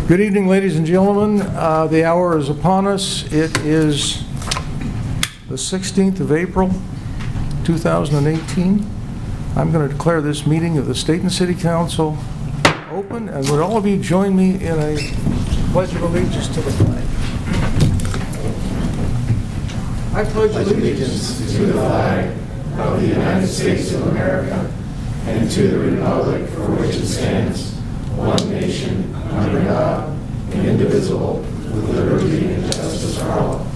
Good evening, ladies and gentlemen. The hour is upon us. It is the 16th of April, 2018. I'm going to declare this meeting of the Stayton City Council open, and would all of you join me in a pledge of allegiance to the flag? I pledge allegiance to the flag of the United States of America and to the republic for which it stands, one nation, under God, indivisible, with liberty and justice for all.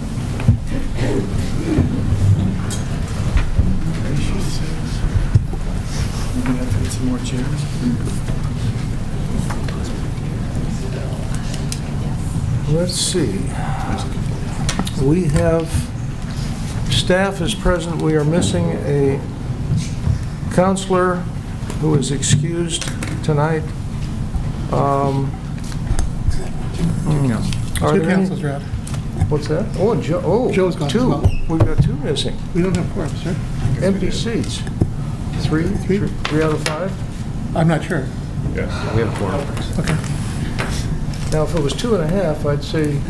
We're going to get some more chairs. Let's see. We have staff is present. We are missing a counselor who is excused tonight. Two councils are out. What's that? Oh, Joe's gone as two. well. We've got two missing. We don't have quorum, sir. Empty seats. Three out of five? I'm not sure. Yes, we have a quorum. Okay. Now, if it was 2.5, I'd say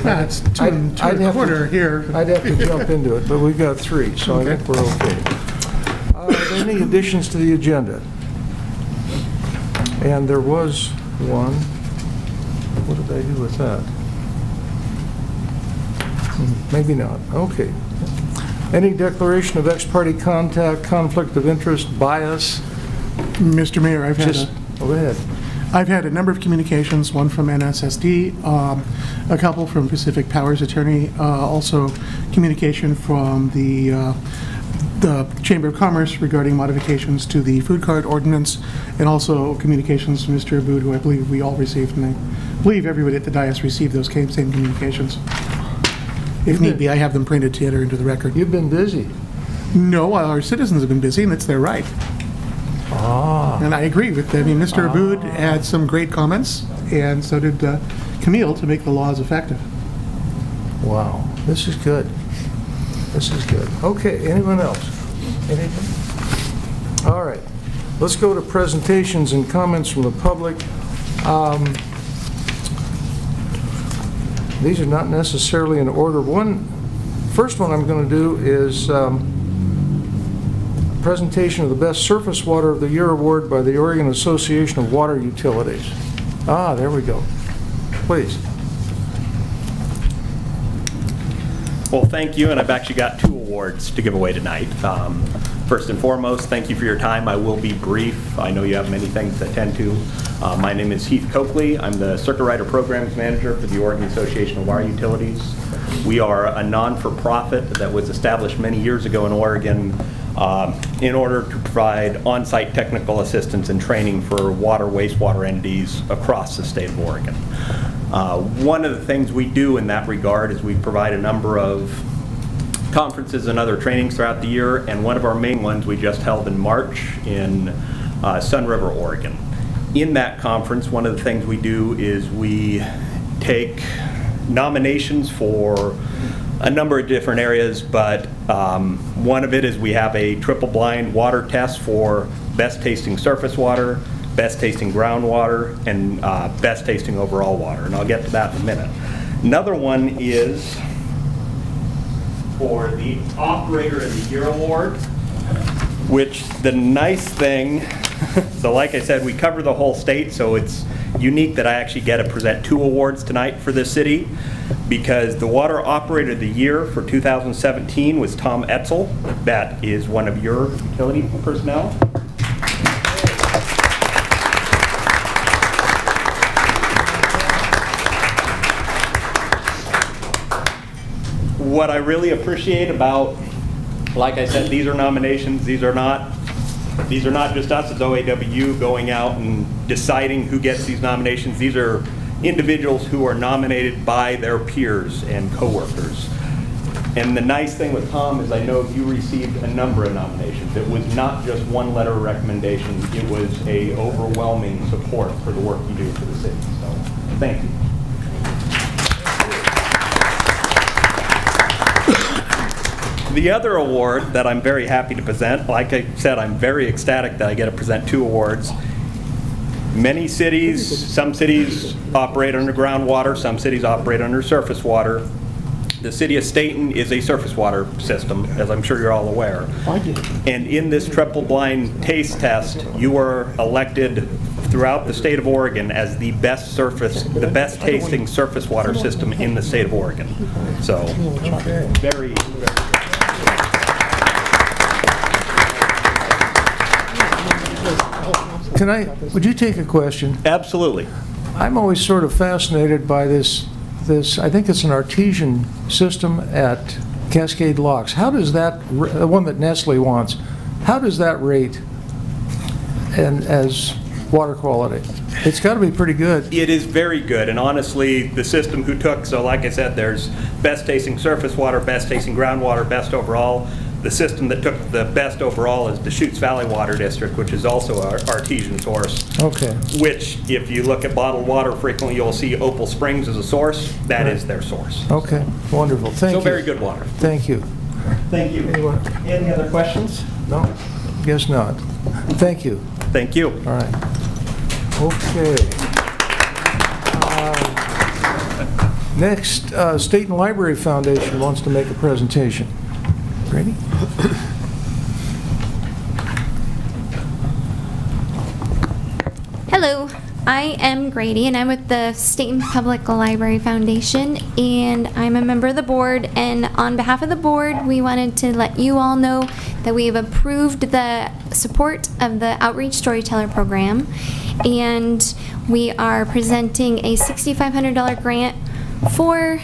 It's two and a quarter here. I'd have to jump into it, but we've got three, so I think we're okay. Are there any additions to the agenda? And there was one. What did I do with that? Maybe not. Okay. Any declaration of ex-party contact, conflict of interest, bias? Mr. Mayor, Go ahead. I've had a number of communications, one from NSSD, a couple from Pacific Powers Attorney, also communication from the Chamber of Commerce regarding modifications to the food cart ordinance, and also communications from Mr. Abood, who I believe we all received, and I believe everybody at the dais received those same communications. If need be, I have them printed to enter into the record. You've been busy. No, our citizens have been busy, and it's their right. And I agree with them. I mean, Mr. Abood had some great comments, and so did Camille, to make the laws effective. Wow, this is good. This is good. Okay, anyone else? Anything? All right, let's go to presentations and comments from the public. These are not necessarily in order. First one I'm going to do is presentation of the Best Surface Water of the Year Award by the Oregon Association of Water Utilities. There we go. Please. Well, thank you, and I've actually got 2 awards to give away tonight. First and foremost, thank you for your time. I will be brief. I know you have many things to attend to. My name is Heath Coakley. I'm the Circuit Rider Programs Manager for the Oregon Association of Water Utilities. We are a non-for-profit that was established many years ago in Oregon in order to provide on-site technical assistance and training for water, wastewater entities across the state of Oregon. One of the things we do in that regard is we provide a number of conferences and other trainings throughout the year, and one of our main ones we just held in March in Sun River, Oregon. In that conference, one of the things we do is we take nominations for a number of different areas, but one of it is we have a triple blind water test for best tasting surface water, best tasting groundwater, and best tasting overall water, and I'll get to that in a minute. Another one is for the Operator of the Year Award, which the nice thing, so like I said, we cover the whole state, so it's unique that I actually get to present 2 awards tonight for this city, because the Water Operator of the Year for 2017 was Tom Etzel. That is one of your utility personnel. What I really appreciate about, like I said, these are nominations. These are not just us as OAWU going out and deciding who gets these nominations. These are individuals who are nominated by their peers and coworkers. And the nice thing with Tom is I know you received a number of nominations. It was not just one letter of recommendation. It was a overwhelming support for the work you do for the city. So thank you. The other award that I'm very happy to present, like I said, I'm very ecstatic that I get to present 2 awards, Many cities, some cities operate under groundwater, some cities operate under surface water. The city of Stayton is a surface water system, as I'm sure you're all aware. And in this triple-blind taste test, you were elected throughout the state of Oregon as the best tasting surface water system in the state of Oregon. So, very. Would you take a question? Absolutely. I'm always sort of fascinated by this, I think it's an artesian system at Cascade Locks. How does that, the one that Nestle wants, how does that rate as water quality? It's got to be pretty good. It is very good, and honestly, the system who took, so like I said, there's best tasting surface water, best tasting groundwater, best overall. The system that took the best overall is the Deschutes Valley Water District, which is also our artesian source. Okay. Which, if you look at bottled water, frequently you'll see Opal Springs as a source. That is their source. Okay, wonderful. Thank you. So very good water. Thank you. Thank you. Any other questions? No? Guess not. Thank you. Thank you. All right. Okay. Next, Stayton Library Foundation wants to make a presentation. Grady? Hello, I am Grady and I'm with the Stayton Public Library Foundation and I'm a member of the board, and on behalf of the board we wanted to let you all know that we have approved the support of the Outreach Storyteller Program, and we are presenting a $6,500 grant for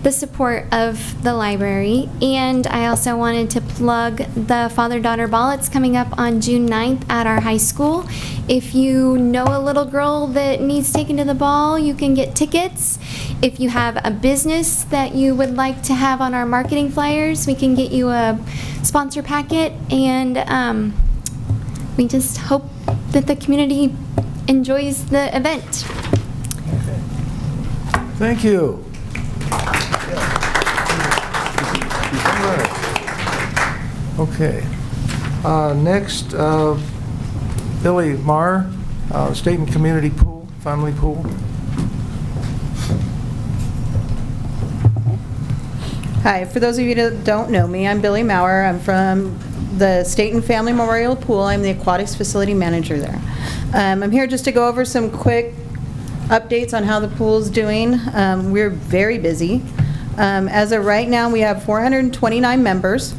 the support of the library. And I also wanted to plug the Father-Daughter Ball. It's coming up on June 9th at our high school. If you know a little girl that needs taken to the ball, you can get tickets. If you have a business that you would like to have on our marketing flyers, we can get you a sponsor packet, and we just hope that the community enjoys the event. Thank you. Okay. Next, Billy Marr, Stayton Community Pool, Family Pool. Hi, for those of you that don't know me, I'm Billy Maurer. I'm from the Stayton Family Memorial Pool. I'm the aquatics facility manager there. I'm here just to go over some quick updates on how the pool's doing. We're very busy. As of right now, we have 429 members.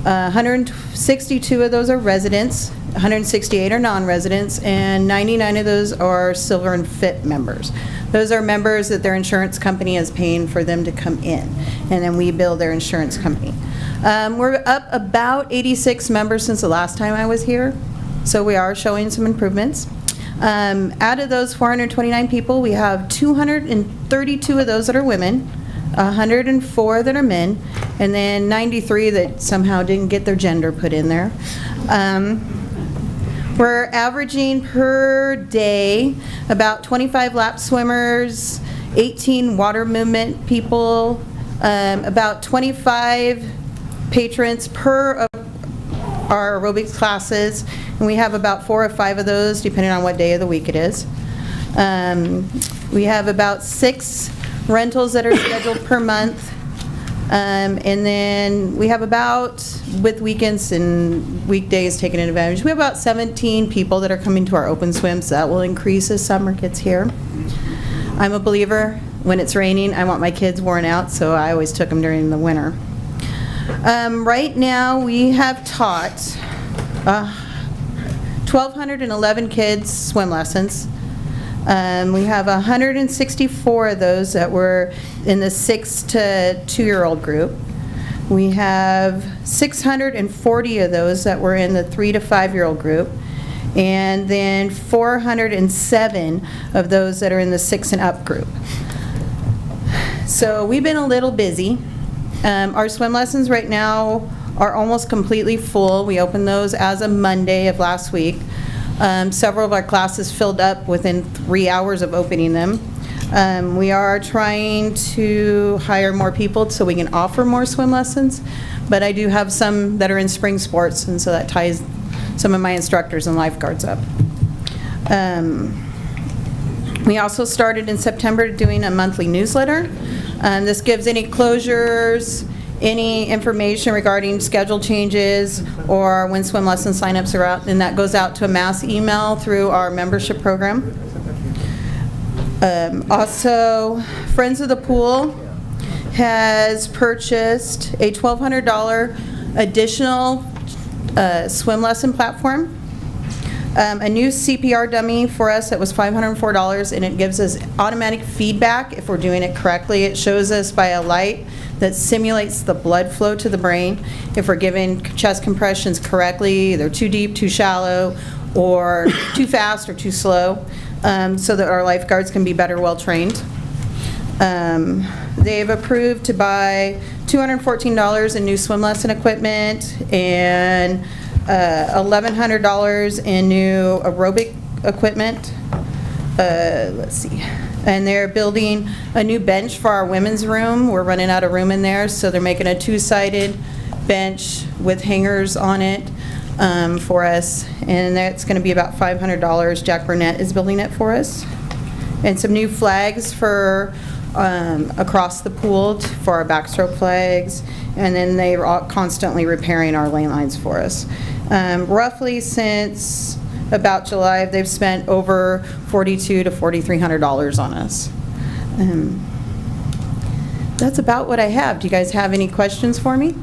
162 of those are residents, 168 are non-residents, and 99 of those are Silver and Fit members. Those are members that their insurance company is paying for them to come in, and then we bill their insurance company. We're up about 86 members since the last time I was here, so we are showing some improvements. Out of those 429 people, we have 232 of those that are women, 104 that are men, and then 93 that somehow didn't get their gender put in there. We're averaging per day about 25 lap swimmers, 18 water movement people, about 25 patrons per of our aerobics classes, and we have about 4 or 5 of those depending on what day of the week it is. We have about 6 rentals that are scheduled per month, and then we have about, with weekends and weekdays taken advantage, we have about 17 people that are coming to our open swims. That will increase as summer gets here. I'm a believer, when it's raining, I want my kids worn out, so I always took them during the winter. Right now, we have taught 1,211 kids swim lessons. We have 164 of those that were in the 6 to 2-year-old group. We have 640 of those that were in the 3 to 5-year-old group, and then 407 of those that are in the 6 and up group. So we've been a little busy. Our swim lessons right now are almost completely full. We opened those as of Monday of last week. Several of our classes filled up within 3 hours of opening them. We are trying to hire more people so we can offer more swim lessons, but I do have some that are in spring sports, and so that ties some of my instructors and lifeguards up. We also started in September doing a monthly newsletter. This gives any closures, any information regarding schedule changes, or when swim lesson signups are out, and that goes out to a mass email through our membership program. Also, Friends of the Pool has purchased a $1,200 additional swim lesson platform, a new CPR dummy for us that was $504, and it gives us automatic feedback if we're doing it correctly. It shows us by a light that simulates the blood flow to the brain if we're giving chest compressions correctly, they're too deep, too shallow, or too fast or too slow, so that our lifeguards can be better well-trained. They've approved to buy $214 in new swim lesson equipment and $1,100 in new aerobic equipment. Let's see. And they're building a new bench for our women's room. We're running out of room in there, so they're making a two-sided bench with hangers on it for us, and that's going to be about $500. Jack Burnett is building it for us. And some new flags for across the pool for our backstroke flags, and then they're constantly repairing our lane lines for us. Roughly since about July, they've spent over $4,200 to $4,300 on us. That's about what I have. Do you guys have any questions for me?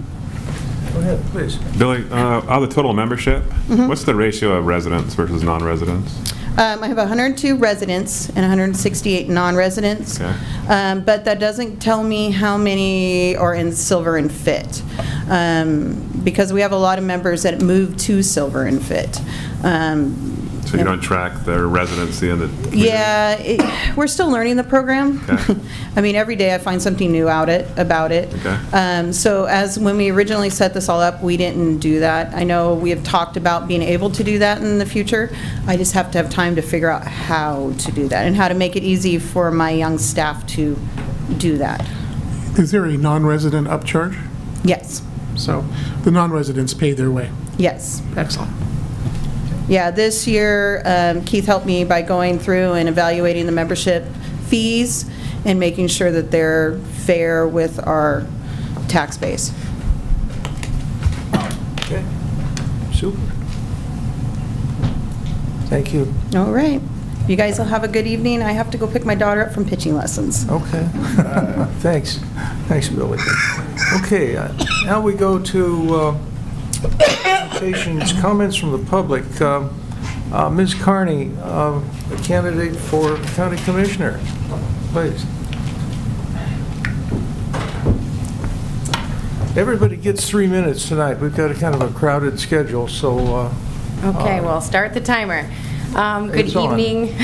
Go ahead, please. Billy, out of the total membership, what's the ratio of residents versus non-residents? I have 102 residents and 168 non-residents, Okay. But that doesn't tell me how many are in Silver and Fit, because we have a lot of members that move to Silver and Fit. So you don't track their residency in the community? Yeah, we're still learning the program. Okay. I mean, every day I find something new about it. Okay. So when we originally set this all up, we didn't do that. I know we have talked about being able to do that in the future. I just have to have time to figure out how to do that and how to make it easy for my young staff to do that. Is there a non-resident upcharge? Yes, So the non-residents pay their way. yes. Excellent. Yeah, this year, Keith helped me by going through and evaluating the membership fees and making sure that they're fair with our tax base. Okay, super. Thank you. All right. You guys will have a good evening. I have to go pick my daughter up from pitching lessons. Okay, thanks. Thanks, Billy. Okay, now we go to presentations, comments from the public. Ms. Carney, a candidate for county commissioner, please. Everybody gets 3 minutes tonight. We've got a kind of a crowded schedule, so... Okay, well, start the timer. Good It's on. evening,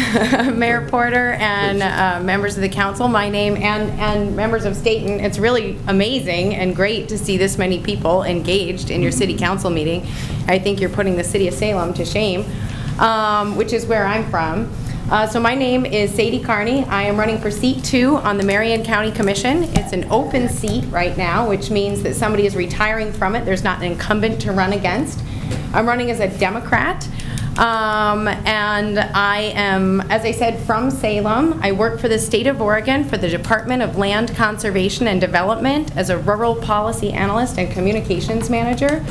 Mayor Porter and members of the council. My name and members of Stayton. It's really amazing and great to see this many people engaged in your city council meeting. I think you're putting the city of Salem to shame, which is where I'm from. So my name is Sadie Carney. I am running for seat 2 on the Marion County Commission. It's an open seat right now, which means that somebody is retiring from it. There's not an incumbent to run against. I'm running as a Democrat. And I am, as I said, from Salem. I work for the state of Oregon for the Department of Land Conservation and Development as a rural policy analyst and communications manager.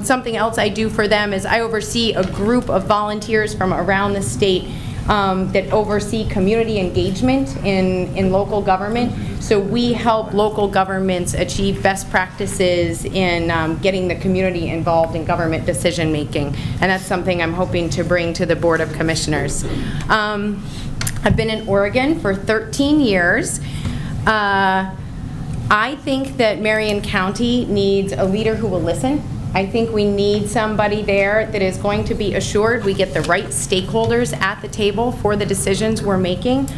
Something else I do for them is I oversee a group of volunteers from around the state that oversee community engagement in local government. So we help local governments achieve best practices in getting the community involved in government decision making. And that's something I'm hoping to bring to the Board of Commissioners. I've been in Oregon for 13 years. I think that Marion County needs a leader who will listen. I think we need somebody there that is going to be assured we get the right stakeholders at the table for the decisions we're making.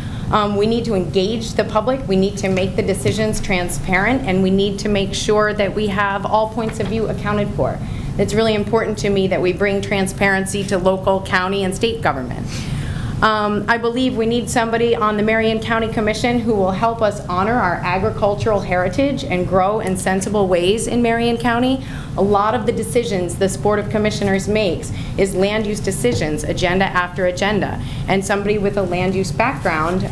We need to engage the public, we need to make the decisions transparent, and we need to make sure that we have all points of view accounted for. It's really important to me that we bring transparency to local, county, and state government. I believe we need somebody on the Marion County Commission who will help us honor our agricultural heritage and grow in sensible ways in Marion County. A lot of the decisions this Board of Commissioners makes is land use decisions, agenda after agenda. And somebody with a land use background,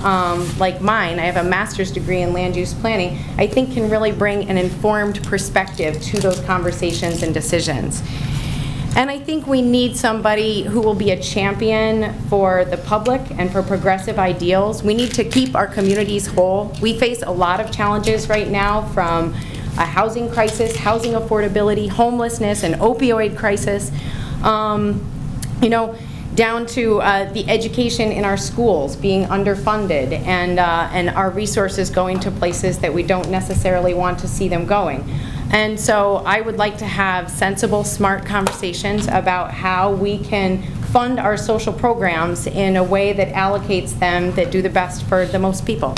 like mine, I have a master's degree in land use planning, I think can really bring an informed perspective to those conversations and decisions. And I think we need somebody who will be a champion for the public and for progressive ideals. We need to keep our communities whole. We face a lot of challenges right now, from a housing crisis, housing affordability, homelessness, an opioid crisis, you know, down to the education in our schools being underfunded and our resources going to places that we don't necessarily want to see them going. And so I would like to have sensible, smart conversations about how we can fund our social programs in a way that allocates them that do the best for the most people.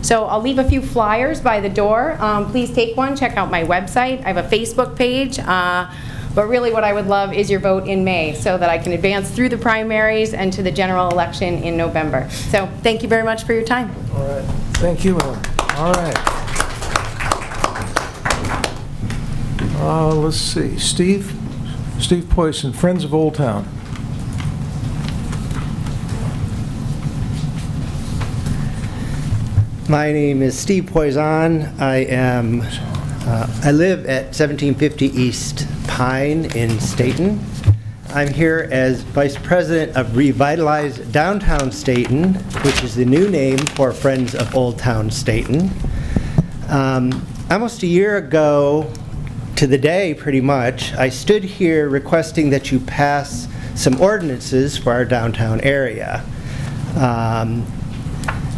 So I'll leave a few flyers by the door. Please take one, check out my website. I have a Facebook page. But really what I would love is your vote in May so that I can advance through the primaries and to the general election in November. So thank you very much for your time. All right. Thank you, Ellen. All right. Let's see. Steve Poisson, Friends of Old Town. My name is Steve Poisson. I live at 1750 East Pine in Stayton. I'm here as Vice President of Revitalize Downtown Stayton, which is the new name for Friends of Old Town Stayton. Almost a year ago, to the day pretty much, I stood here requesting that you pass some ordinances for our downtown area.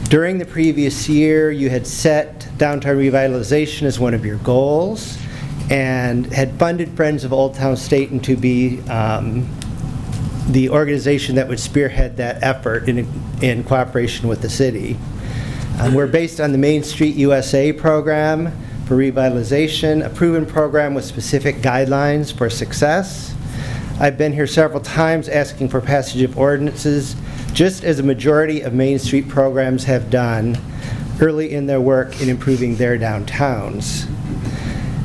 During the previous year, you had set downtown revitalization as one of your goals and had funded Friends of Old Town Stayton to be the organization that would spearhead that effort in cooperation with the city. We're based on the Main Street USA program for revitalization, a proven program with specific guidelines for success. I've been here several times asking for passage of ordinances, just as a majority of Main Street programs have done early in their work in improving their downtowns.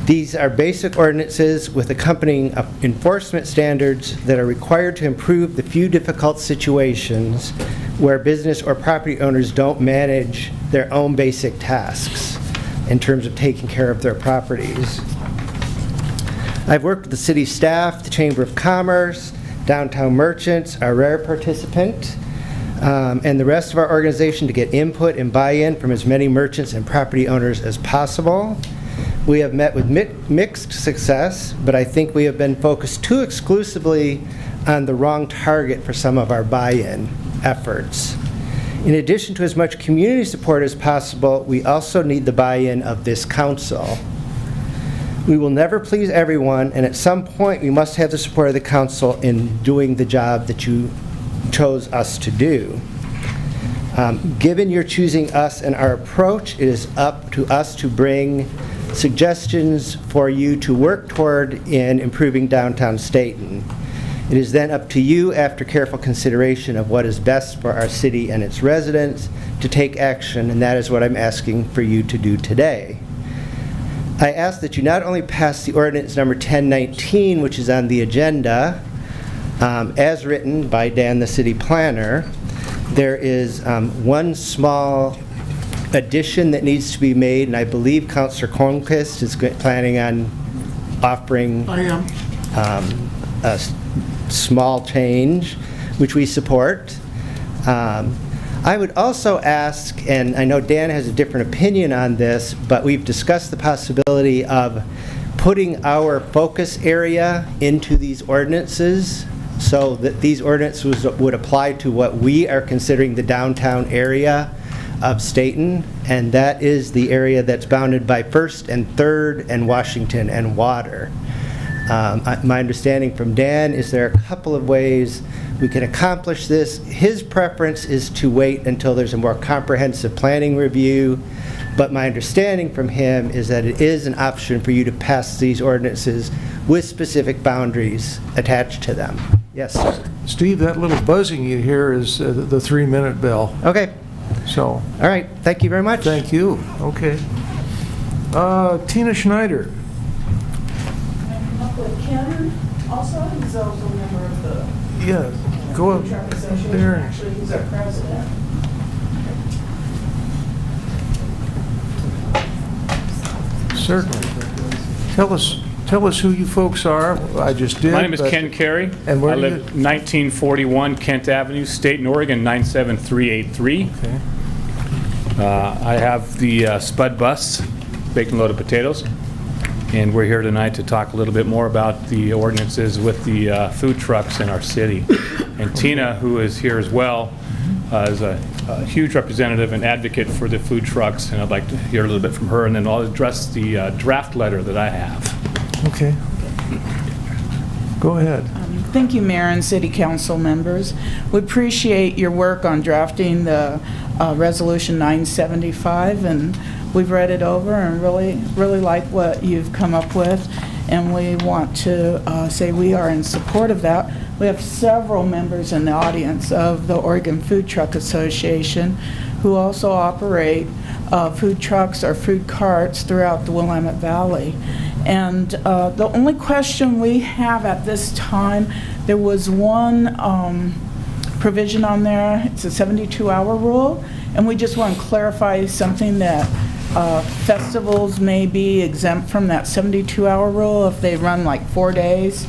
These are basic ordinances with accompanying enforcement standards that are required to improve the few difficult situations where business or property owners don't manage their own basic tasks in terms of taking care of their properties. I've worked with the city staff, the Chamber of Commerce, downtown merchants, our rare participant, and the rest of our organization to get input and buy-in from as many merchants and property owners as possible. We have met with mixed success, but I think we have been focused too exclusively on the wrong target for some of our buy-in efforts. In addition to as much community support as possible, we also need the buy-in of this council. We will never please everyone, and at some point we must have the support of the council in doing the job that you chose us to do. Given you're choosing us and our approach, it is up to us to bring suggestions for you to work toward in improving downtown Stayton. It is then up to you, after careful consideration of what is best for our city and its residents, to take action, and that is what I'm asking for you to do today. I ask that you not only pass the ordinance number 1019, which is on the agenda, as written by Dan, the city planner. There is one small addition that needs to be made, and I believe Councilor Cornquist is planning on offering a small change, which we support. I would also ask, and I know Dan has a different opinion on this, but we've discussed the possibility of putting our focus area into these ordinances so that these ordinances would apply to what we are considering the downtown area of Stayton, and that is the area that's bounded by 1st and 3rd and Washington and Water. My understanding from Dan is there are a couple of ways we can accomplish this. His preference is to wait until there's a more comprehensive planning review, but my understanding from him is that it is an option for you to pass these ordinances with specific boundaries attached to them. Yes, sir. Steve, that little buzzing you hear is the 3-minute bell. Okay, So, all right, thank you very much. thank you. Okay. Tina Schneider. Up with Ken also, he's also a member of the Yeah, go up Food Truck Association. there. Actually, he's our president. Certainly. Tell us who you folks are. I just did. My name is but- Ken Carey. And where I do live you- 1941 Kent Avenue, Stayton, Oregon, 97383. Okay. I have the Spud Bus, bacon loaded potatoes, and we're here tonight to talk a little bit more about the ordinances with the food trucks in our city. And Tina, who is here as well, is a huge representative and advocate for the food trucks, and I'd like to hear a little bit from her, and then I'll address the draft letter that I have. Okay. Go ahead. Thank you, Mayor and City Council members. We appreciate your work on drafting the Resolution 975, and we've read it over and really like what you've come up with, and we want to say we are in support of that. We have several members in the audience of the Oregon Food Truck Association who also operate food trucks or food carts throughout the Willamette Valley. And the only question we have at this time, there was one provision on there, it's a 72-hour rule, and we just want to clarify something that festivals may be exempt from that 72-hour rule if they run like 4 days.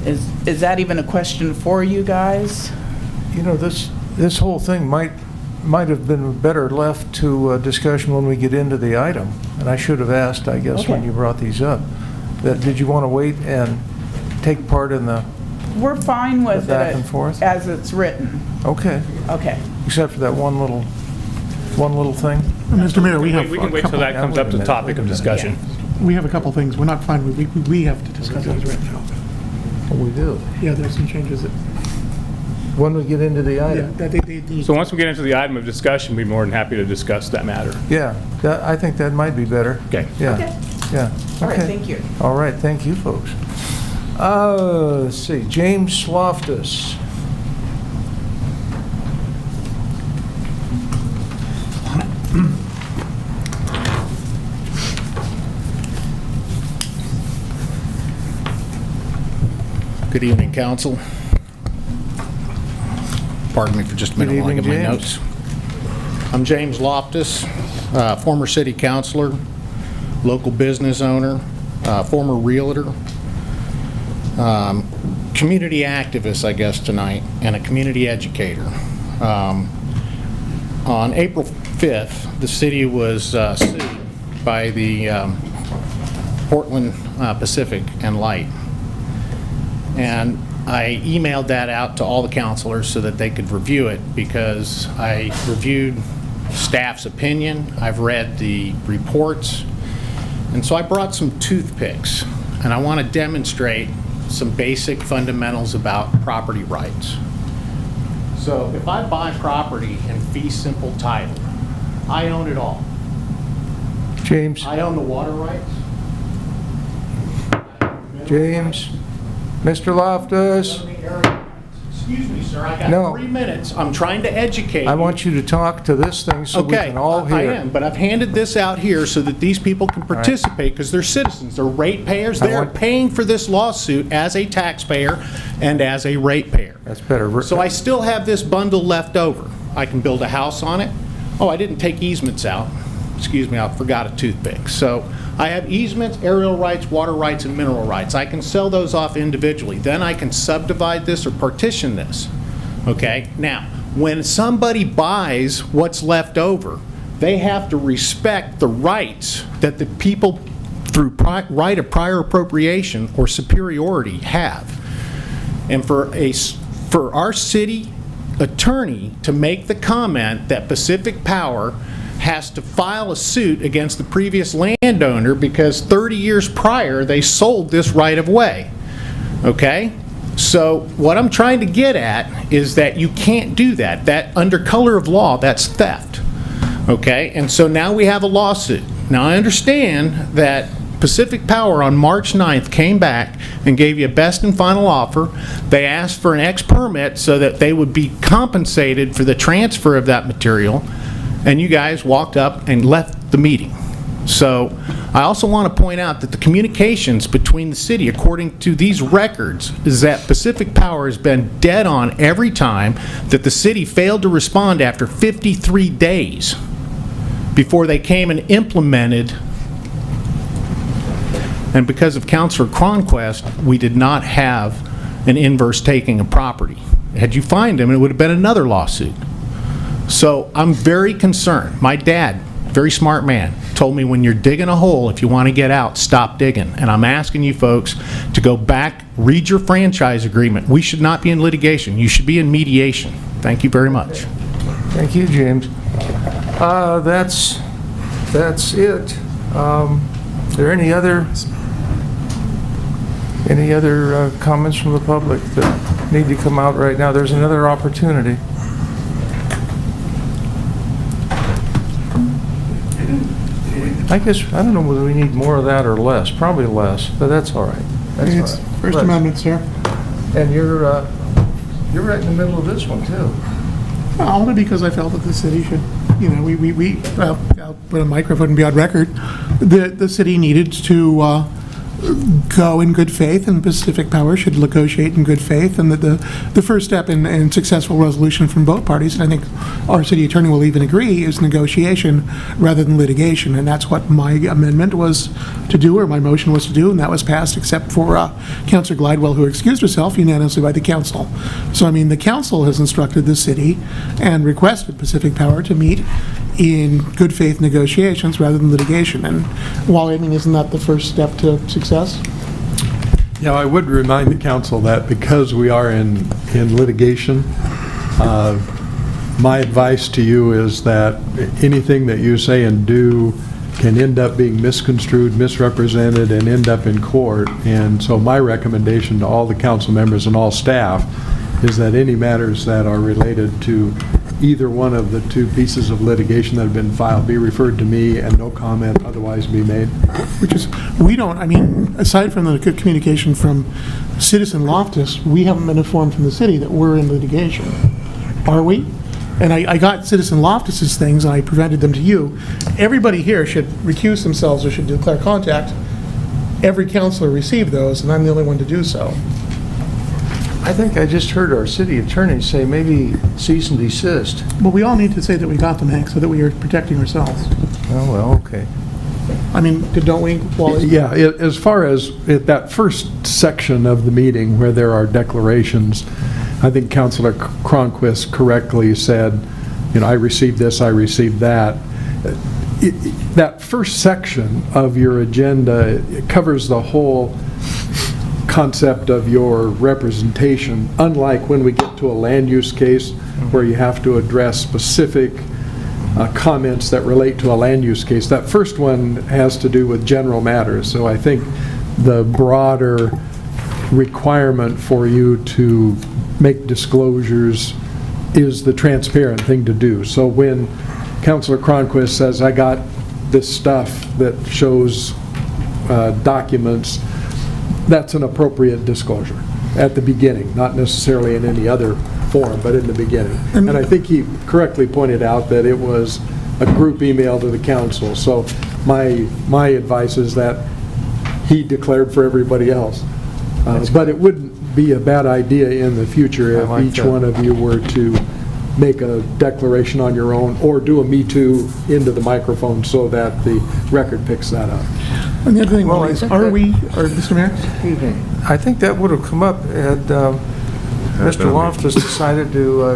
Is that even a question for you guys? You know, this whole thing might have been better left to discussion when we get into the item. And I should have asked, I guess, when Okay. you brought these up. Did you want to wait and take part in the, We're fine with The back it and forth? as it's written. okay, Okay. except for that one little thing? Mr. Mayor, we have We can a wait till couple, that comes up to topic of discussion. we have a couple things. We're not fine, we have to discuss it as written. Oh, we do. Yeah, there's some changes that, When we get into the yeah, item? that they need. So once we get into the item of discussion, we'd be more than happy to discuss that matter. Yeah, I think that might be better. Okay. Yeah, Okay. yeah. All right, Okay. thank you. All right, thank you, folks. Let's see, James Loftus. Good evening, council. Pardon me for just a minute Good while I get evening, my James. notes. I'm James Loftus, former city councilor, local business owner, former realtor, community activist, I guess, tonight, and a community educator. On April 5th, the city was sued by the Portland Pacific and Light. And I emailed that out to all the counselors so that they could review it, because I reviewed staff's opinion, I've read the reports, and so I brought some toothpicks, and I want to demonstrate some basic fundamentals about property rights. So if I buy property in fee simple title, I own it all. James, I own the water rights. James, Mr. Loftus, Excuse me, sir, I got No. 3 minutes. I'm trying to educate I you. want you to talk to this thing so we Okay, can all I hear. am, but I've handed this out here so that these people can participate, because they're citizens, they're ratepayers. I They're want- paying for this lawsuit as a taxpayer and as a ratepayer. That's better. So I still have this bundle left over. I can build a house on it. Oh, I didn't take easements out. Excuse me, I forgot a toothpick. So I have easements, aerial rights, water rights, and mineral rights. I can sell those off individually. Then I can subdivide this or partition this. Okay? Now, when somebody buys what's left over, they have to respect the rights that the people through right of prior appropriation or superiority have. And for our city attorney to make the comment that Pacific Power has to file a suit against the previous landowner because 30 years prior they sold this right of way. Okay? So what I'm trying to get at is that you can't do that. That under color of law, that's theft. Okay? And so now we have a lawsuit. Now I understand that Pacific Power on March 9th came back and gave you a best and final offer. They asked for an X permit so that they would be compensated for the transfer of that material, and you guys walked up and left the meeting. So I also want to point out that the communications between the city, according to these records, is that Pacific Power has been dead on every time, that the city failed to respond after 53 days before they came and implemented. And because of Councilor Cronquist, we did not have an inverse taking of property. Had you fined him, it would have been another lawsuit. So I'm very concerned. My dad, very smart man, told me when you're digging a hole, if you want to get out, stop digging. And I'm asking you folks to go back, read your franchise agreement. We should not be in litigation. You should be in mediation. Thank you very much. Thank you, James. That's it. Are there any other comments from the public that need to come out right now? There's another opportunity. I guess, I don't know whether we need more of that or less. Probably less, but that's all right. That's It's all right. First But- Amendment, sir. And you're right in the middle of this one, too. Only because I felt that the city should, well, I'll put a microphone and be on record, the city needed to go in good faith, and Pacific Power should negotiate in good faith, and that the first step in successful resolution from both parties, and I think our city attorney will even agree, is negotiation rather than litigation, and that's what my amendment was to do, or my motion was to do, and that was passed except for Councilor Glidewell, who excused herself unanimously by the council. So, I mean, the council has instructed the city and requested Pacific Power to meet in good faith negotiations rather than litigation. And while, I mean, isn't that the first step to success? Yeah, I would remind the council that because we are in litigation, my advice to you is that anything that you say and do can end up being misconstrued, misrepresented, and end up in court. And so my recommendation to all the council members and all staff is that any matters that are related to either one of the two pieces of litigation that have been filed be referred to me and no comment otherwise be made. Which is, we don't, I mean, aside from the good communication from Citizen Loftus, we haven't been informed from the city that we're in litigation. Are we? And I got Citizen Loftus's things, and I presented them to you. Everybody here should recuse themselves or should declare contact. Every councilor received those, and I'm the only one to do so. I think I just heard our city attorney say maybe cease and desist. But we all need to say that we got them, Hank, so that we are protecting ourselves. Oh, well, okay. I mean, don't we, Wally? Yeah, as far as that first section of the meeting where there are declarations, I think Councilor Cronquist correctly said, I received this, I received that. That first section of your agenda, it covers the whole concept of your representation, unlike when we get to a land use case where you have to address specific comments that relate to a land use case. That first one has to do with general matters, so I think the broader requirement for you to make disclosures is the transparent thing to do. So when Councilor Cronquist says, I got this stuff that shows documents, that's an appropriate disclosure at the beginning, not necessarily in any other form, but in the beginning. And I think he correctly pointed out that it was a group email to the council. So my advice is that he declared for everybody else. But it wouldn't be a bad idea in the future if each one of you were to make a declaration on your own or do a Me Too into the microphone so that the record picks that up. And the other thing, Well, Wally, I is, think are that- we, or Mr. Mayor? Excuse me. I think that would have come up had Mr. Loftus decided to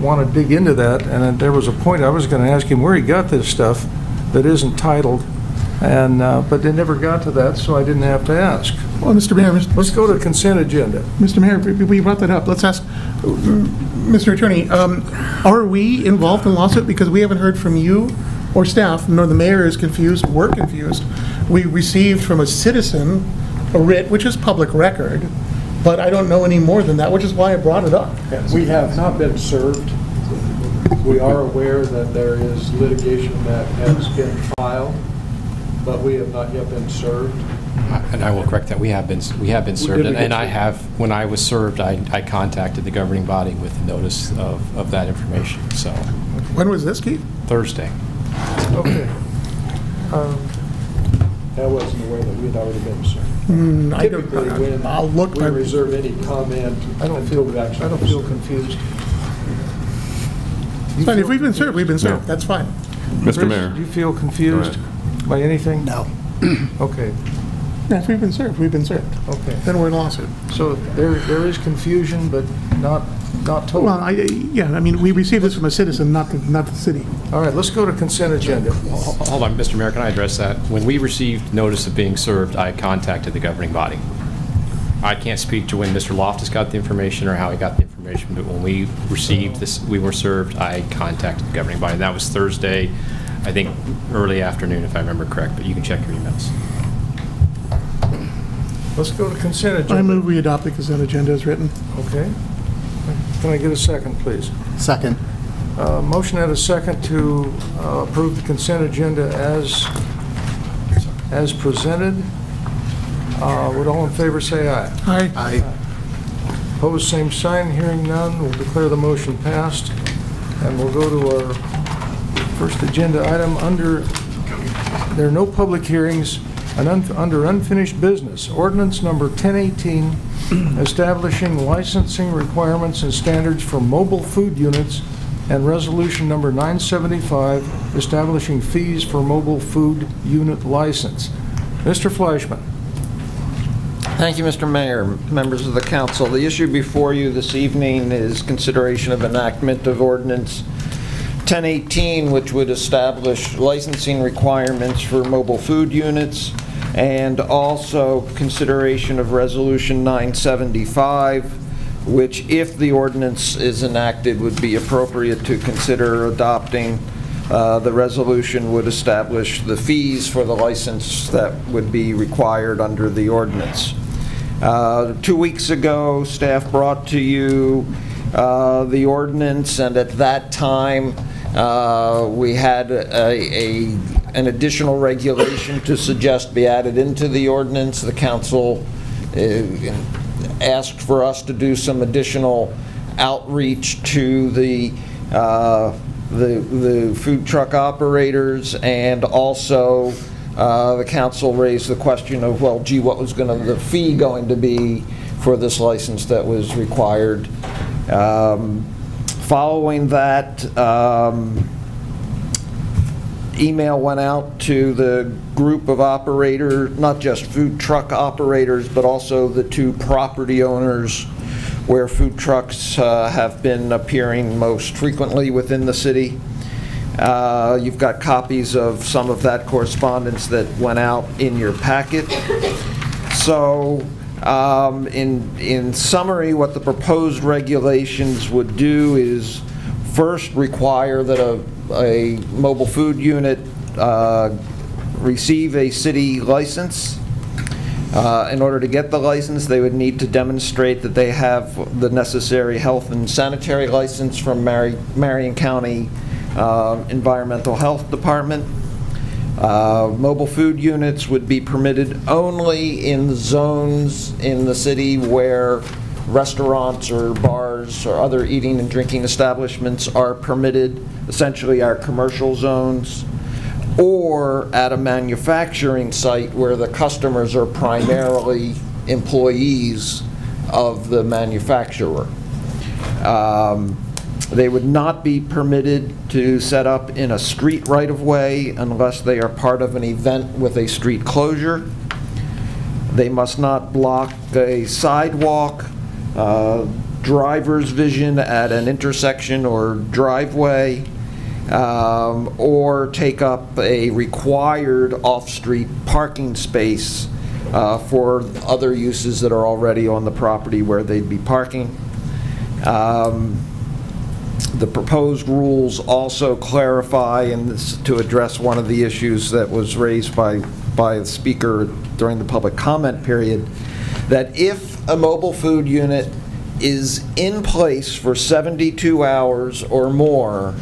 want to dig into that, and then there was a point I was going to ask him where he got this stuff that isn't titled, and but they never got to that, so I didn't have to ask. Well, Mr. Mayor, Let's go to consent agenda. Mr. Mayor, we brought that up. Let's ask, Mr. Attorney, are we involved in the lawsuit? Because we haven't heard from you or staff, nor the mayor is confused, we're confused. We received from a citizen a writ, which is public record, but I don't know any more than that, which is why I brought it up. We have not been served. We are aware that there is litigation that has been filed. but we have not yet been served. And I will correct that. We have been served. Did we And get I served? have, when I was served, I contacted the governing body with notice of that information. So When was this, Keith? Thursday. Okay. I wasn't aware that we had already been served. I Typically, don't, when I'll look. we reserve any comment I don't until feel, we actually. I don't feel confused. It's fine, if we've been served, we've been served, Yeah. that's fine. Mr. Chris, Mayor. do you feel confused by anything? No. Okay, Yeah, if we've been served, we've been served. okay. Then we're in a lawsuit. So there is confusion, but not total. Well, yeah, I mean, we received this from a citizen, not the city. All right, let's go to consent agenda. Hold on, Mr. Mayor, can I address that? When we received notice of being served, I contacted the governing body. I can't speak to when Mr. Loftus got the information or how he got the information, but when we received this, we were served, I contacted the governing body. That was Thursday, I think early afternoon, if I remember correct, but you can check your emails. Let's go to consent agenda. I move we adopt the consent agenda as written. Okay. Can I get a second, please? Second. Motion and a second to approve the consent agenda as presented. Would all in favor say aye? Aye. Opposed, same sign. Hearing none, we'll declare the motion passed. And we'll go to our first agenda item there are no public hearings, under unfinished business. Ordinance number 1018, establishing licensing requirements and standards for mobile food units, and resolution number 975, establishing fees for mobile food unit license. Mr. Fleischman. Thank you, Mr. Mayor, members of the council. The issue before you this evening is consideration of enactment of ordinance 1018, which would establish licensing requirements for mobile food units, and also consideration of resolution 975, which, if the ordinance is enacted, would be appropriate to consider adopting. The resolution would establish the fees for the license that would be required under the ordinance. 2 weeks ago, staff brought to you the ordinance, and at that time, we had an additional regulation to suggest be added into the ordinance. The council asked for us to do some additional outreach to the food truck operators, and also the council raised the question of, well, gee, what was the fee going to be for this license that was required? Following that, email went out to the group of operators, not just food truck operators, but also the two property owners where food trucks have been appearing most frequently within the city. You've got copies of some of that correspondence that went out in your packet. So, in summary, what the proposed regulations would do is first require that a mobile food unit receive a city license. In order to get the license, they would need to demonstrate that they have the necessary health and sanitary license from Marion County Environmental Health Department. Mobile food units would be permitted only in the zones in the city where restaurants or bars or other eating and drinking establishments are permitted, essentially our commercial zones, or at a manufacturing site where the customers are primarily employees of the manufacturer. They would not be permitted to set up in a street right-of-way unless they are part of an event with a street closure. They must not block a sidewalk, driver's vision at an intersection or driveway, or take up a required off-street parking space for other uses that are already on the property where they'd be parking. The proposed rules also clarify, and this to address one of the issues that was raised by the speaker during the public comment period, that if a mobile food unit is in place for 72 hours or more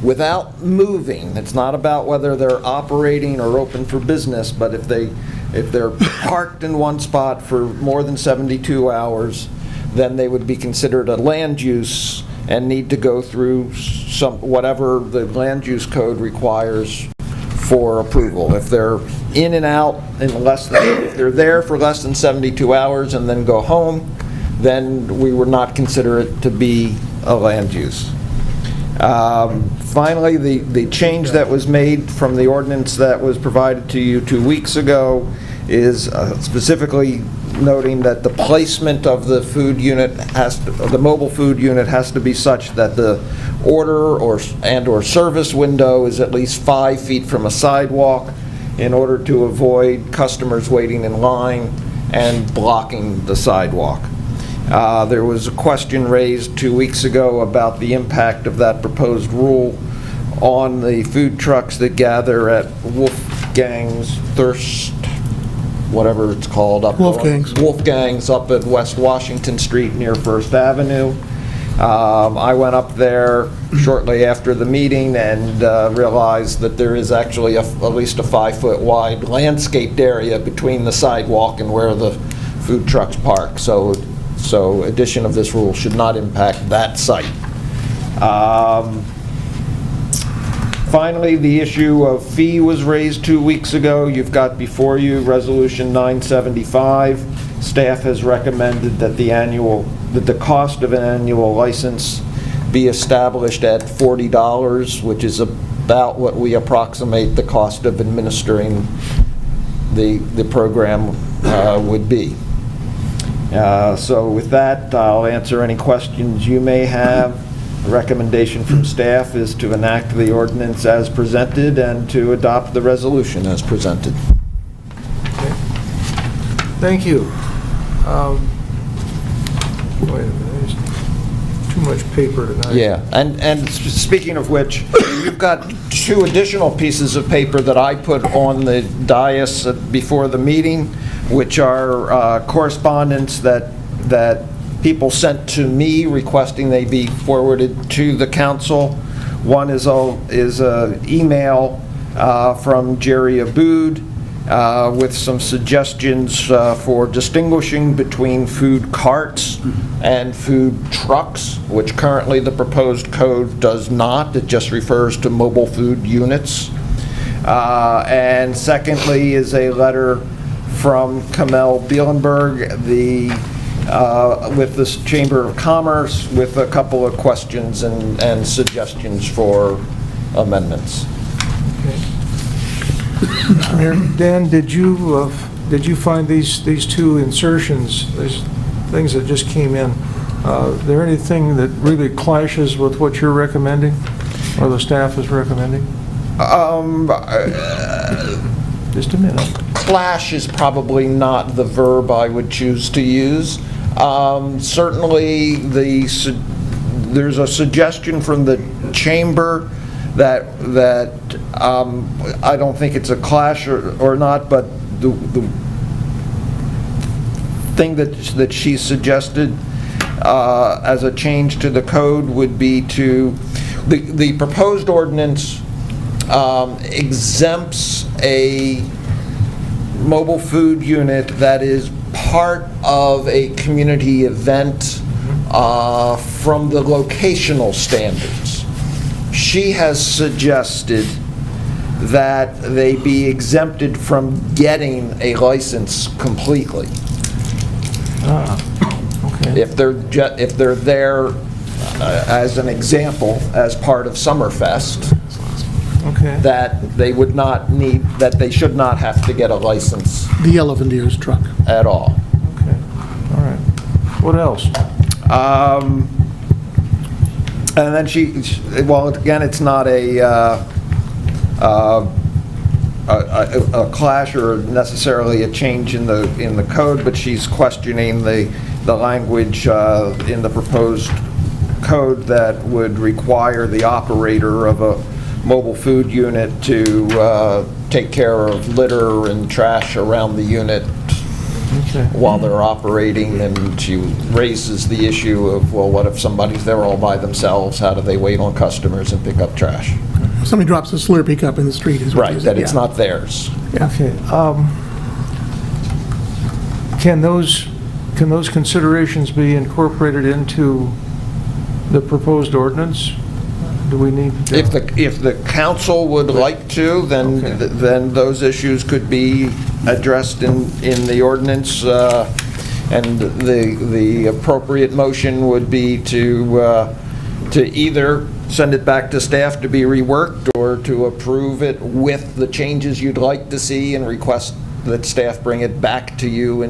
without moving. It's not about whether they're operating or open for business, but if they're parked in one spot for more than 72 hours, then they would be considered a land use and need to go through whatever the land use code requires for approval. If they're in and out if they're there for less than 72 hours and then go home, then we would not consider it to be a land use. Finally, the change that was made from the ordinance that was provided to you 2 weeks ago is specifically noting that the placement of the food unit the mobile food unit has to be such that the order or service window is at least 5 feet from a sidewalk in order to avoid customers waiting in line and blocking the sidewalk. There was a question raised 2 weeks ago about the impact of that proposed rule on the food trucks that gather at Wolfgang's whatever it's called, Wolfgang's up at West Washington Street near First Avenue. I went up there shortly after the meeting and realized that there is actually at least a 5-foot wide landscaped area between the sidewalk and where the food trucks park. So addition of this rule should not impact that site. Finally, the issue of fee was raised 2 weeks ago. You've got before you Resolution 975. Staff has recommended that the cost of an annual license be established at $40, which is about what we approximate the cost of administering the program would be. So with that, I'll answer any questions you may have. The recommendation from staff is to enact the ordinance as presented and to adopt the resolution as presented. Okay. Thank you. Wait a minute, there's too much paper tonight. Yeah, and speaking of which, you've got 2 additional pieces of paper that I put on the dais before the meeting, which are correspondence that people sent to me requesting they be forwarded to the council. One is an email from Jerry Abood with some suggestions for distinguishing between food carts and food trucks, which currently the proposed code does not. It just refers to mobile food units. And secondly is a letter from Kamel Bielenberg, with the Chamber of Commerce, with a couple of questions and suggestions for amendments. Mr. Mayor, Dan, did you find these 2 insertions, these things that just came in, there anything that really clashes with what you're recommending, or the staff is recommending? Just a minute. Clash is probably not the verb I would choose to use. Certainly, there's a suggestion from the chamber that I don't think it's a clash or not, but the thing that she suggested as a change to the code would be to the proposed ordinance exempts a mobile food unit that is part of a community event from the locational standards. She has suggested that they be exempted from getting a license completely. Okay. If they're there, as an example, as part of Summerfest, Okay. that they would not need, that they should not have to get a license The Yellow Vendier's truck. at all. Okay, all right. What else? And then well, again, it's not a clash or necessarily a change in the code, but she's questioning the language in the proposed code that would require the operator of a mobile food unit to take care of litter and trash around the unit while they're operating, and she raises the issue of, well, what if somebody's there all by themselves? How do they wait on customers and pick up trash? Somebody drops a Slurpee cup in the street is what Right, you're that saying, it's yeah. not theirs. Okay. Can those considerations be incorporated into the proposed ordinance? Do we need? If the council would like to, then, Okay. then those issues could be addressed in the ordinance, and the appropriate motion would be to either send it back to staff to be reworked, or to approve it with the changes you'd like to see and request that staff bring it back to you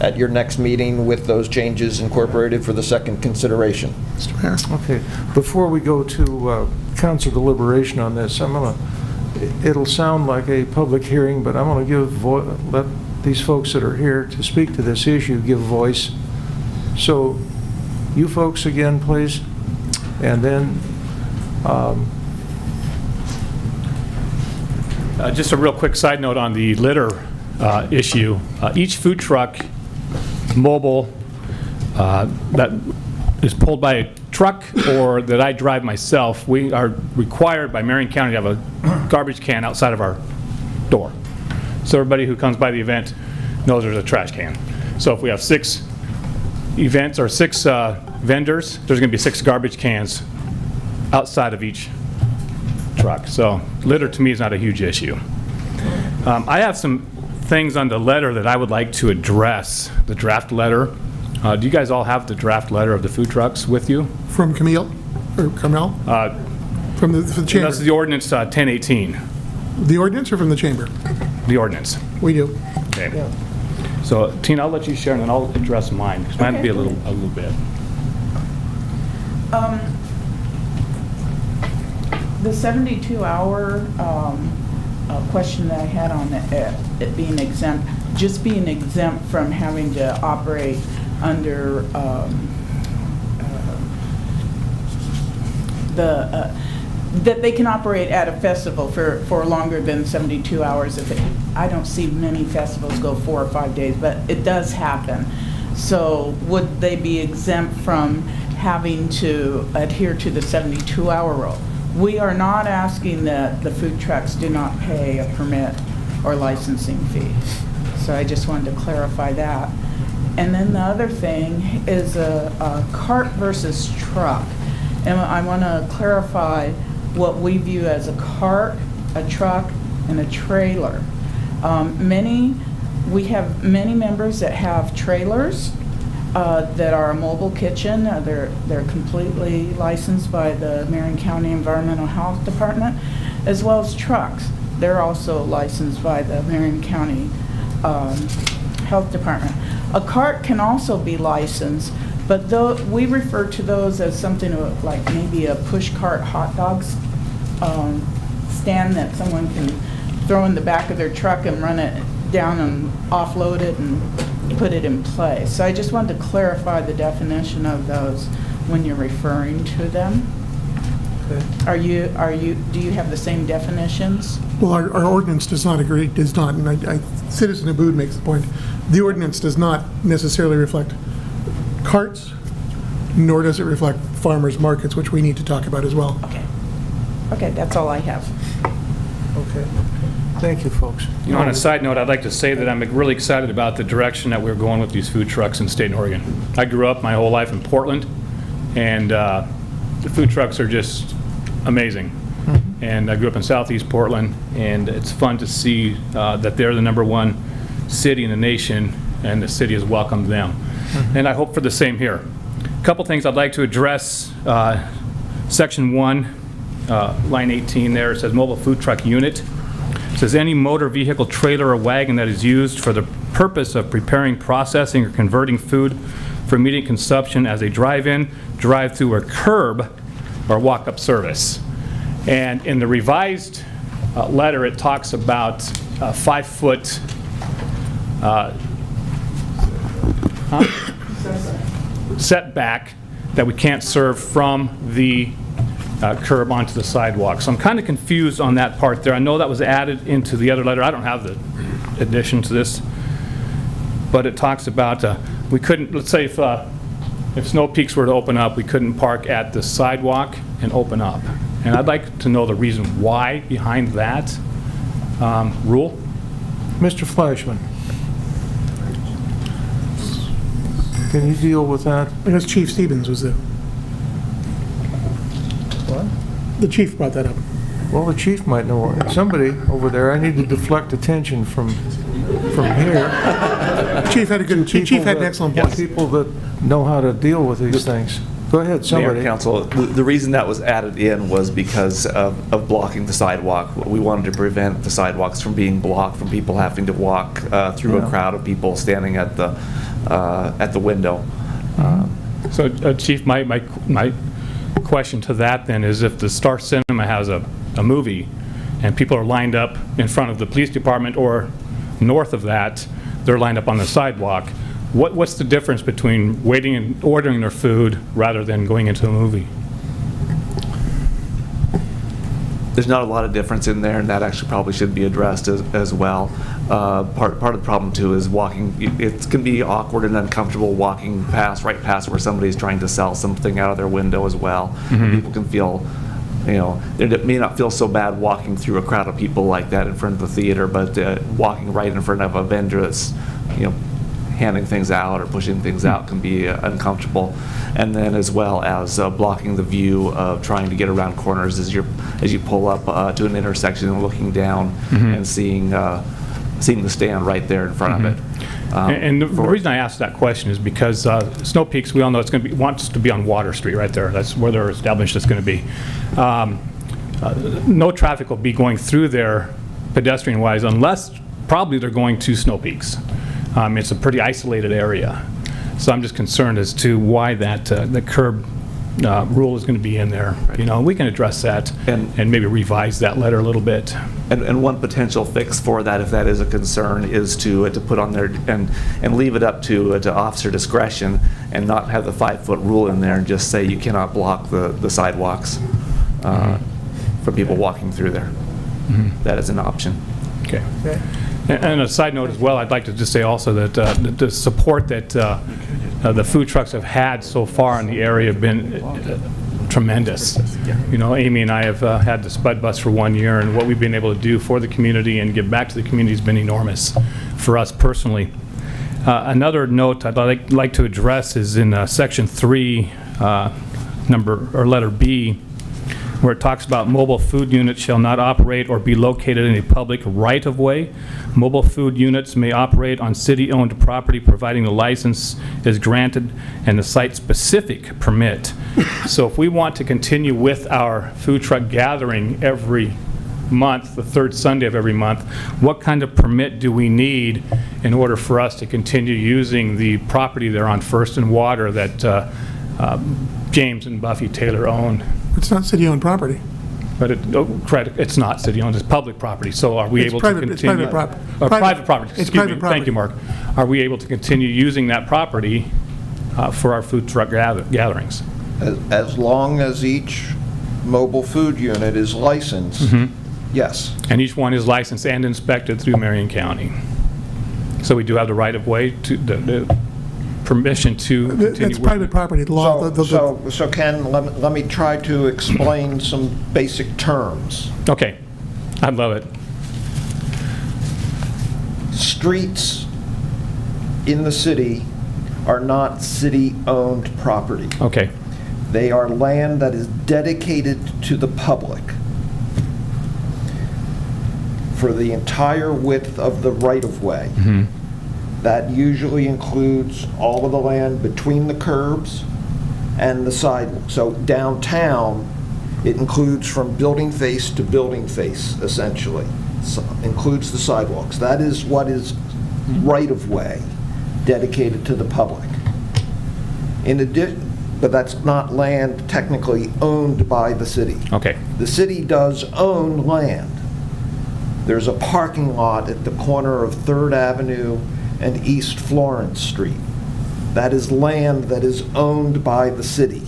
at your next meeting with those changes incorporated for the second consideration. Mr. Mayor. Okay, before we go to council deliberation on this, it'll sound like a public hearing, but I'm going to let these folks that are here to speak to this issue give voice. So, you folks again, please, and then Just a real quick side note on the litter issue. Each food truck, mobile, that is pulled by a truck or that I drive myself, we are required by Marion County to have a garbage can outside of our door. So everybody who comes by the event knows there's a trash can. So if we have 6 events or 6 vendors, there's going to be 6 garbage cans outside of each truck. So litter to me is not a huge issue. I have some things on the letter that I would like to address, the draft letter. Do you guys all have the draft letter of the food trucks with you? From Camille, or Camille? From the chamber? That's the ordinance 1018, The ordinance or from the chamber? the ordinance. We do. Okay. So Tina, I'll let you share and then I'll address mine, because mine will be a little bit. The 72-hour question that I had on it being exempt, just being exempt from having to operate under that they can operate at a festival for longer than 72 hours. I don't see many festivals go 4 or 5 days, but it does happen. So would they be exempt from having to adhere to the 72-hour rule? We are not asking that the food trucks do not pay a permit or licensing fee. So I just wanted to clarify that. And then the other thing is a cart versus truck. And I want to clarify what we view as a cart, a truck, and a trailer. We have many members that have trailers that are a mobile kitchen. They're completely licensed by the Marion County Environmental Health Department, as well as trucks. They're also licensed by the Marion County Health Department. A cart can also be licensed, but we refer to those as something like maybe a push cart hot dogs stand that someone can throw in the back of their truck and run it down and offload it and put it in place. So I just wanted to clarify the definition of those when you're referring to them. Okay. Do you have the same definitions? Well, our ordinance does not, and Citizen Abood makes the point, the ordinance does not necessarily reflect carts, nor does it reflect farmers markets, which we need to talk about as well. Okay. Okay, that's all I have. Okay. Thank you, folks. You know, on a side note, I'd like to say that I'm really excited about the direction that we're going with these food trucks in Stayton, Oregon. I grew up my whole life in Portland, and the food trucks are just amazing. Mm-hmm. And I grew up in Southeast Portland, and it's fun to see that they're the #1 city in the nation, and the city has welcomed them. Mm-hmm. And I hope for the same here. A couple things I'd like to address. Section 1, line 18 there, it says mobile food truck unit. It says any motor vehicle, trailer, or wagon that is used for the purpose of preparing, processing, or converting food for immediate consumption as a drive-in, drive-through, or curb, or walk-up service. And in the revised letter, it talks about 5-foot setback that we can't serve from the curb onto the sidewalk. So I'm kind of confused on that part there. I know that was added into the other letter. I don't have the addition to this. but it talks about, we couldn't, let's say if Snow Peaks were to open up, we couldn't park at the sidewalk and open up. And I'd like to know the reason why behind that rule. Mr. Flashman, can you deal with that? Because Chief Stevens was there. What? The chief brought that up. Well, the chief might know. Somebody over there, I need to deflect attention from here. Chief had an excellent point. People that know how to deal with these things. Go ahead, somebody. Mayor, Council, the reason that was added in was because of blocking the sidewalk. We wanted to prevent the sidewalks from being blocked, from people having to walk through a crowd of people standing at the window. So, Chief, my question to that then is, if the Star Cinema has a movie and people are lined up in front of the police department, or north of that, they're lined up on the sidewalk, what's the difference between waiting and ordering their food rather than going into a movie? There's not a lot of difference in there, and that actually probably should be addressed as well. Part of the problem too is walking. It can be awkward and uncomfortable walking right past where somebody's trying to sell something out of their window as well. Mm-hmm. People can feel, they may not feel so bad walking through a crowd of people like that in front of the theater, but walking right in front of a vendor that's, handing things out or pushing things out can be uncomfortable. And then as well as blocking the view of trying to get around corners as you pull up to an intersection and looking down and seeing the stand right there in front of it. And the reason I asked that question is because Snow Peaks, we all know wants to be on Water Street right there. That's where they're established it's going to be. No traffic will be going through there pedestrian-wise unless probably they're going to Snow Peaks. It's a pretty isolated area. So I'm just concerned as to why that the curb rule is going to be in there. We can address that and maybe revise that letter a little bit. And one potential fix for that, if that is a concern, is to put on there and leave it up to officer discretion and not have the 5-foot rule in there and just say you cannot block the sidewalks for people walking through there. That is an option. Okay. And a side note as well, I'd like to just say also that the support that the food trucks have had so far in the area have been tremendous. Amy and I have had the Spud Bus for 1 year, and what we've been able to do for the community and give back to the community has been enormous for us personally. Another note I'd like to address is in Section 3, letter B, where it talks about mobile food units shall not operate or be located in a public right-of-way. Mobile food units may operate on city-owned property providing the license is granted and the site-specific permit. So if we want to continue with our food truck gathering every month, the third Sunday of every month, what kind of permit do we need in order for us to continue using the property there on First and Water that James and Buffy Taylor own? It's not city-owned property. But it's not city-owned, it's public property. So are we able to continue? It's private property. Private property, It's excuse private me. property. Thank you, Mark. Are we able to continue using that property for our food truck gatherings? As long as each mobile food unit is licensed, yes. And each one is licensed and inspected through Marion County. So we do have the right-of-way, the permission to continue. It's private property. The law. So Ken, let me try to explain some basic terms. Okay, I'd love it. Streets in the city are not city-owned property. Okay. They are land that is dedicated to the public for the entire width of the right-of-way. That usually includes all of the land between the curbs and the sidewalk. So downtown, it includes from building face to building face, essentially. So includes the sidewalks. That is what is right-of-way dedicated to the public. In addition, but that's not land technically owned by the city. Okay. The city does own land. There's a parking lot at the corner of 3rd Avenue and East Florence Street. That is land that is owned by the city.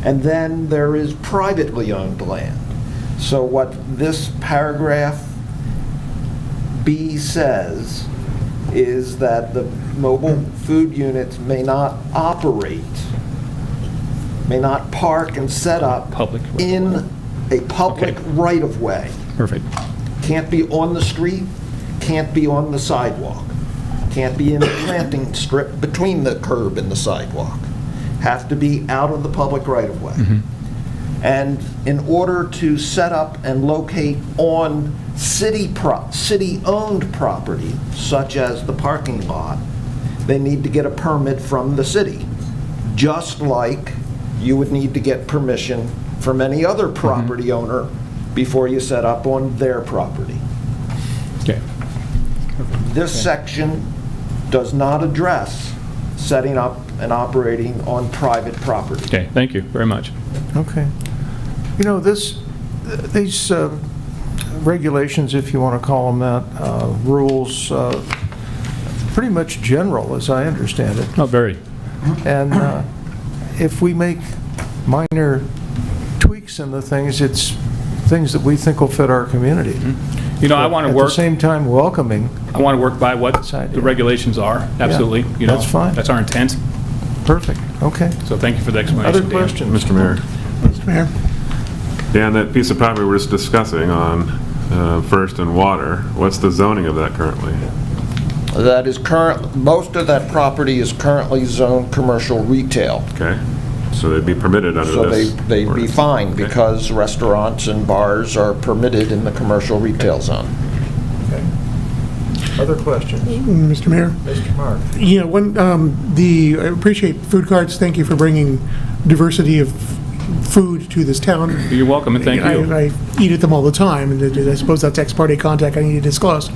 And then there is privately owned land. So what this paragraph B says is that the mobile food units may not operate, may not park and set up in a public right-of-way. Perfect. Can't be on the street, can't be on the sidewalk, can't be in the planting strip between the curb and the sidewalk. Have to be out of the public right-of-way. And in order to set up and locate on city-owned property, such as the parking lot, they need to get a permit from the city, just like you would need to get permission from any other property owner before you set up on their property. Okay. This section does not address setting up and operating on private property. Okay, thank you very much. Okay. You know, these regulations, if you want to call them that, rules, pretty much general, as I understand it. Oh, very. And if we make minor tweaks in the things, it's things that we think will fit our community. You know, I want to work. At the same time, welcoming. I want to work by what the regulations are, absolutely. Yeah, You know, that's fine. That's our intent. Perfect, okay. So thank you for the explanation, Other Dan. questions? Mr. Mayor. Mr. Mayor? Dan, that piece of property we're just discussing on First and Water, what's the zoning of that currently? That is most of that property is currently zoned commercial retail. Okay, so they'd be permitted under So this? they'd be ordinance. fine Okay. because restaurants and bars are permitted in the commercial retail zone. Okay. Other questions? Mr. Mayor? Mr. Mark? You know, I appreciate food carts. Thank you for bringing diversity of food to this town. You're welcome, and thank you. I eat at them all the time, and I suppose that's ex parte contact I need to disclose.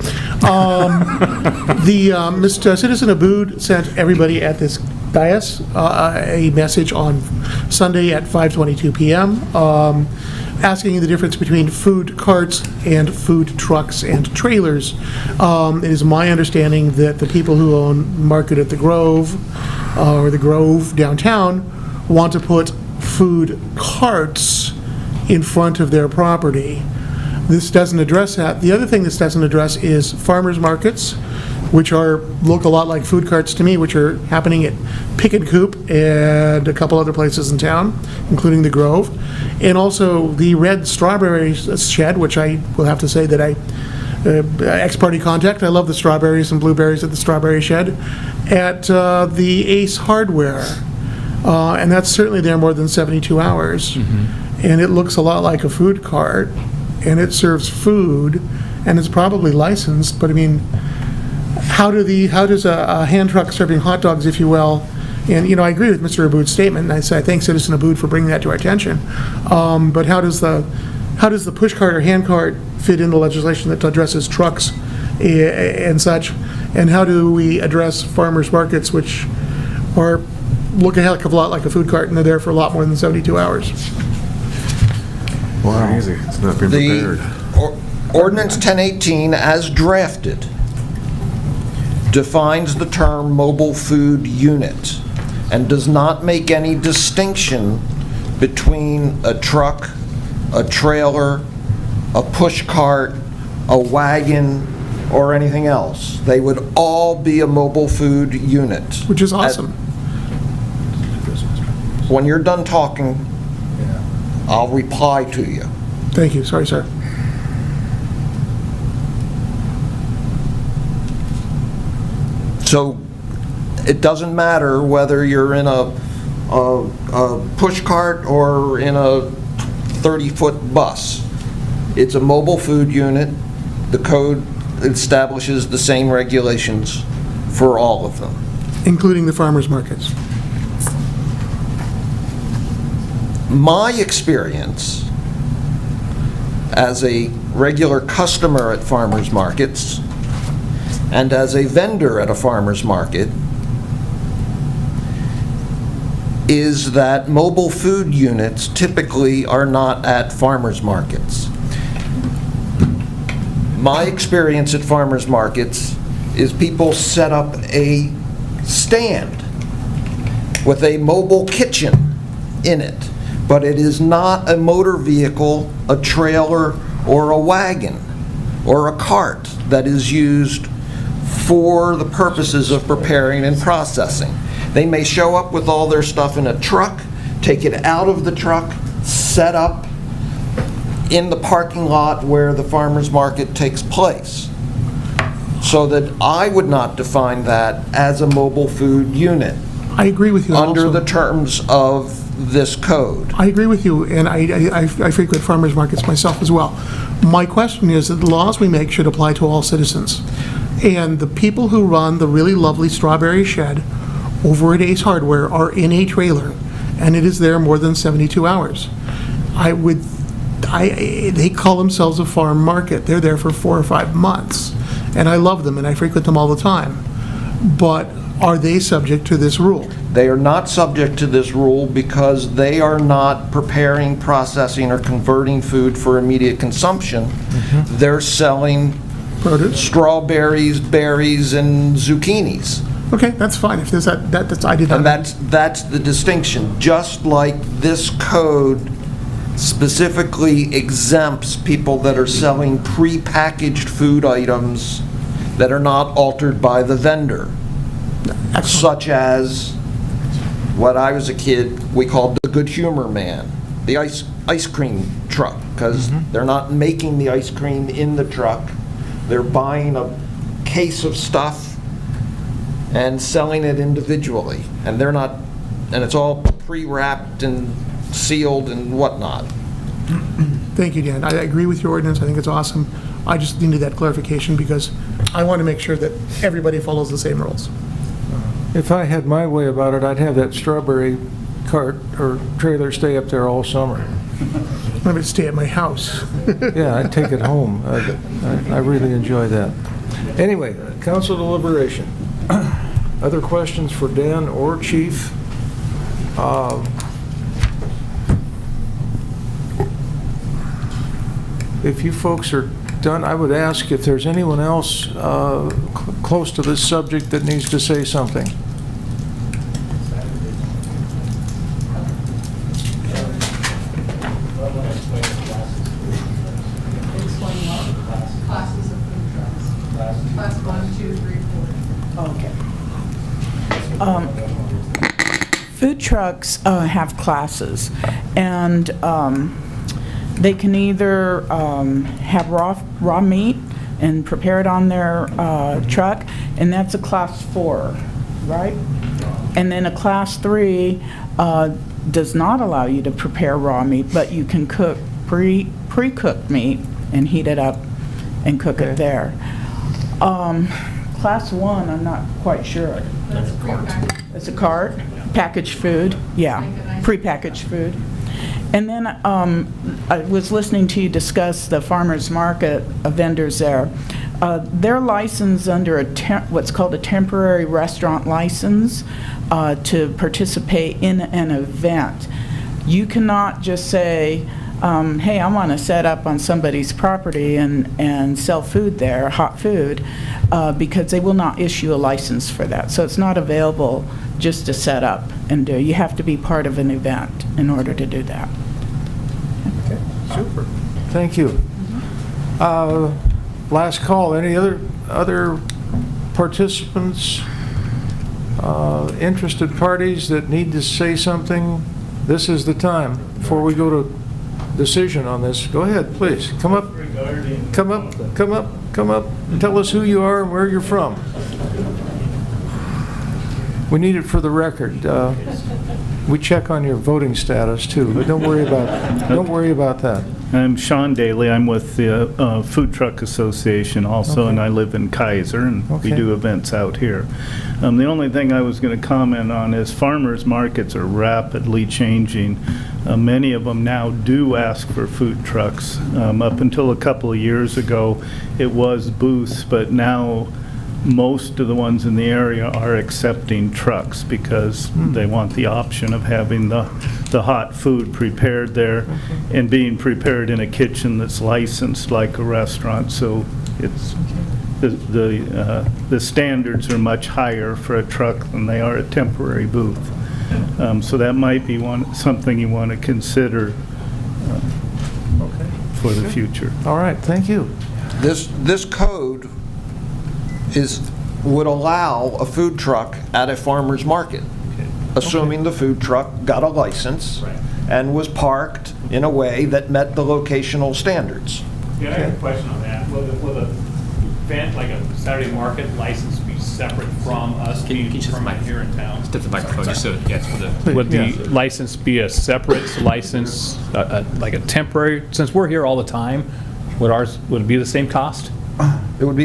Mr. Citizen Abood sent everybody at this dais a message on Sunday at 5:22 p.m. Asking the difference between food carts and food trucks and trailers. It is my understanding that the people who own Market at the Grove, or the Grove downtown, want to put food carts in front of their property. This doesn't address that. The other thing this doesn't address is farmers markets, which look a lot like food carts to me, which are happening at Pick and Coop and a couple other places in town, including the Grove. And also the red strawberry shed, which I will have to say that ex parte contact, I love the strawberries and blueberries at the strawberry shed, at the Ace Hardware. And that's certainly there more than 72 hours. And it looks a lot like a food cart, and it serves food, and it's probably licensed, but I mean, how does a hand truck serving hot dogs, if you will, and, you know, I agree with Mr. Abood's statement, and I thank Citizen Abood for bringing that to our attention, but how does the push cart or hand cart fit into legislation that addresses trucks and such, and how do we address farmers markets, which look a heck of a lot like a food cart, and they're there for a lot more than 72 hours? Wow. Easy, it's not being prepared. Ordinance 1018, as drafted, defines the term mobile food unit and does not make any distinction between a truck, a trailer, a push cart, a wagon, or anything else. They would all be a mobile food unit. Which is awesome. When you're done talking, I'll reply to you. Thank you. Sorry, sir. So it doesn't matter whether you're in a push cart or in a 30-foot bus. It's a mobile food unit. The code establishes the same regulations for all of them. Including the farmers markets. My experience as a regular customer at farmers markets and as a vendor at a farmer's market is that mobile food units typically are not at farmer's markets. My experience at farmer's markets is people set up a stand with a mobile kitchen in it, but it is not a motor vehicle, a trailer, or a wagon, or a cart that is used for the purposes of preparing and processing. They may show up with all their stuff in a truck, take it out of the truck, set up in the parking lot where the farmer's market takes place. So that I would not define that as a mobile food unit I agree with you. under also. the terms of this code. I agree with you, and I frequent farmers markets myself as well. My question is that the laws we make should apply to all citizens. And the people who run the really lovely Strawberry Shed over at Ace Hardware are in a trailer, and it is there more than 72 hours. They call themselves a farm market. They're there for 4 or 5 months, and I love them, and I frequent them all the time. But are they subject to this rule? They are not subject to this rule because they are not preparing, processing, or converting food for immediate consumption. They're selling Produce? strawberries, berries, and zucchinis. Okay, that's fine. If there's that's, I did not. And that's the distinction. Just like this code specifically exempts people that are selling prepackaged food items that are not altered by the vendor. Such as what I was a kid, we called the Good Humor Man, the ice cream truck, because they're not making the ice cream in the truck. They're buying a case of stuff and selling it individually. And they're not, and it's all pre-wrapped and sealed and whatnot. Thank you, Dan. I agree with your ordinance. I think it's awesome. I just needed that clarification because I want to make sure that everybody follows the same rules. If I had my way about it, I'd have that strawberry cart or trailer stay up there all summer. I'm going to stay at my house. Yeah, I'd take it home. I really enjoy that. Anyway, council deliberation. Other questions for Dan or Chief? If you folks are done, I would ask if there's anyone else close to this subject that needs to say something. Classes of food trucks. Class 1, 2, 3, 4. Okay. Food trucks have classes, and they can either have raw meat and prepare it on their truck, and that's a class 4, right? And then a class 3 does not allow you to prepare raw meat, but you can cook pre-cooked meat and heat it up and cook it there. Class 1, I'm not quite sure. That's a cart. It's a cart, packaged food, yeah, prepackaged food. And then I was listening to you discuss the farmers market vendors there. They're licensed under what's called a temporary restaurant license to participate in an event. You cannot just say, hey, I want to set up on somebody's property and sell food there, hot food, because they will not issue a license for that. So it's not available just to set up and do. You have to be part of an event in order to do that. Okay, super. Thank you. Last call. Any other participants, interested parties that need to say something? This is the time before we go to decision on this. Go ahead, please. Come up. Come up. Come up. Come up. Tell us who you are and where you're from. We need it for the record. We check on your voting status too, but don't worry about that. I'm Sean Daly. I'm with the Food Truck Association also, and I live in Kaiser, and we do events out here. The only thing I was going to comment on is farmers markets are rapidly changing. Many of them now do ask for food trucks. Up until a couple of years ago, it was booths, but now most of the ones in the area are accepting trucks because they want the option of having the hot food prepared there and being prepared in a kitchen that's licensed like a restaurant. So it's the standards are much higher for a truck than they are a temporary booth. So that might be something you want to consider for the future. All right, thank you. This code is would allow a food truck at a farmer's market, assuming the food truck got a license and was parked in a way that met the locational standards. Yeah, I have a question on that. Will the event, like a Saturday market license, be separate from us being permanent here in town? Step the microphone, just so, yeah, it's for the... Would the license be a separate license, like a temporary, since we're here all the time, would it be the same cost? It would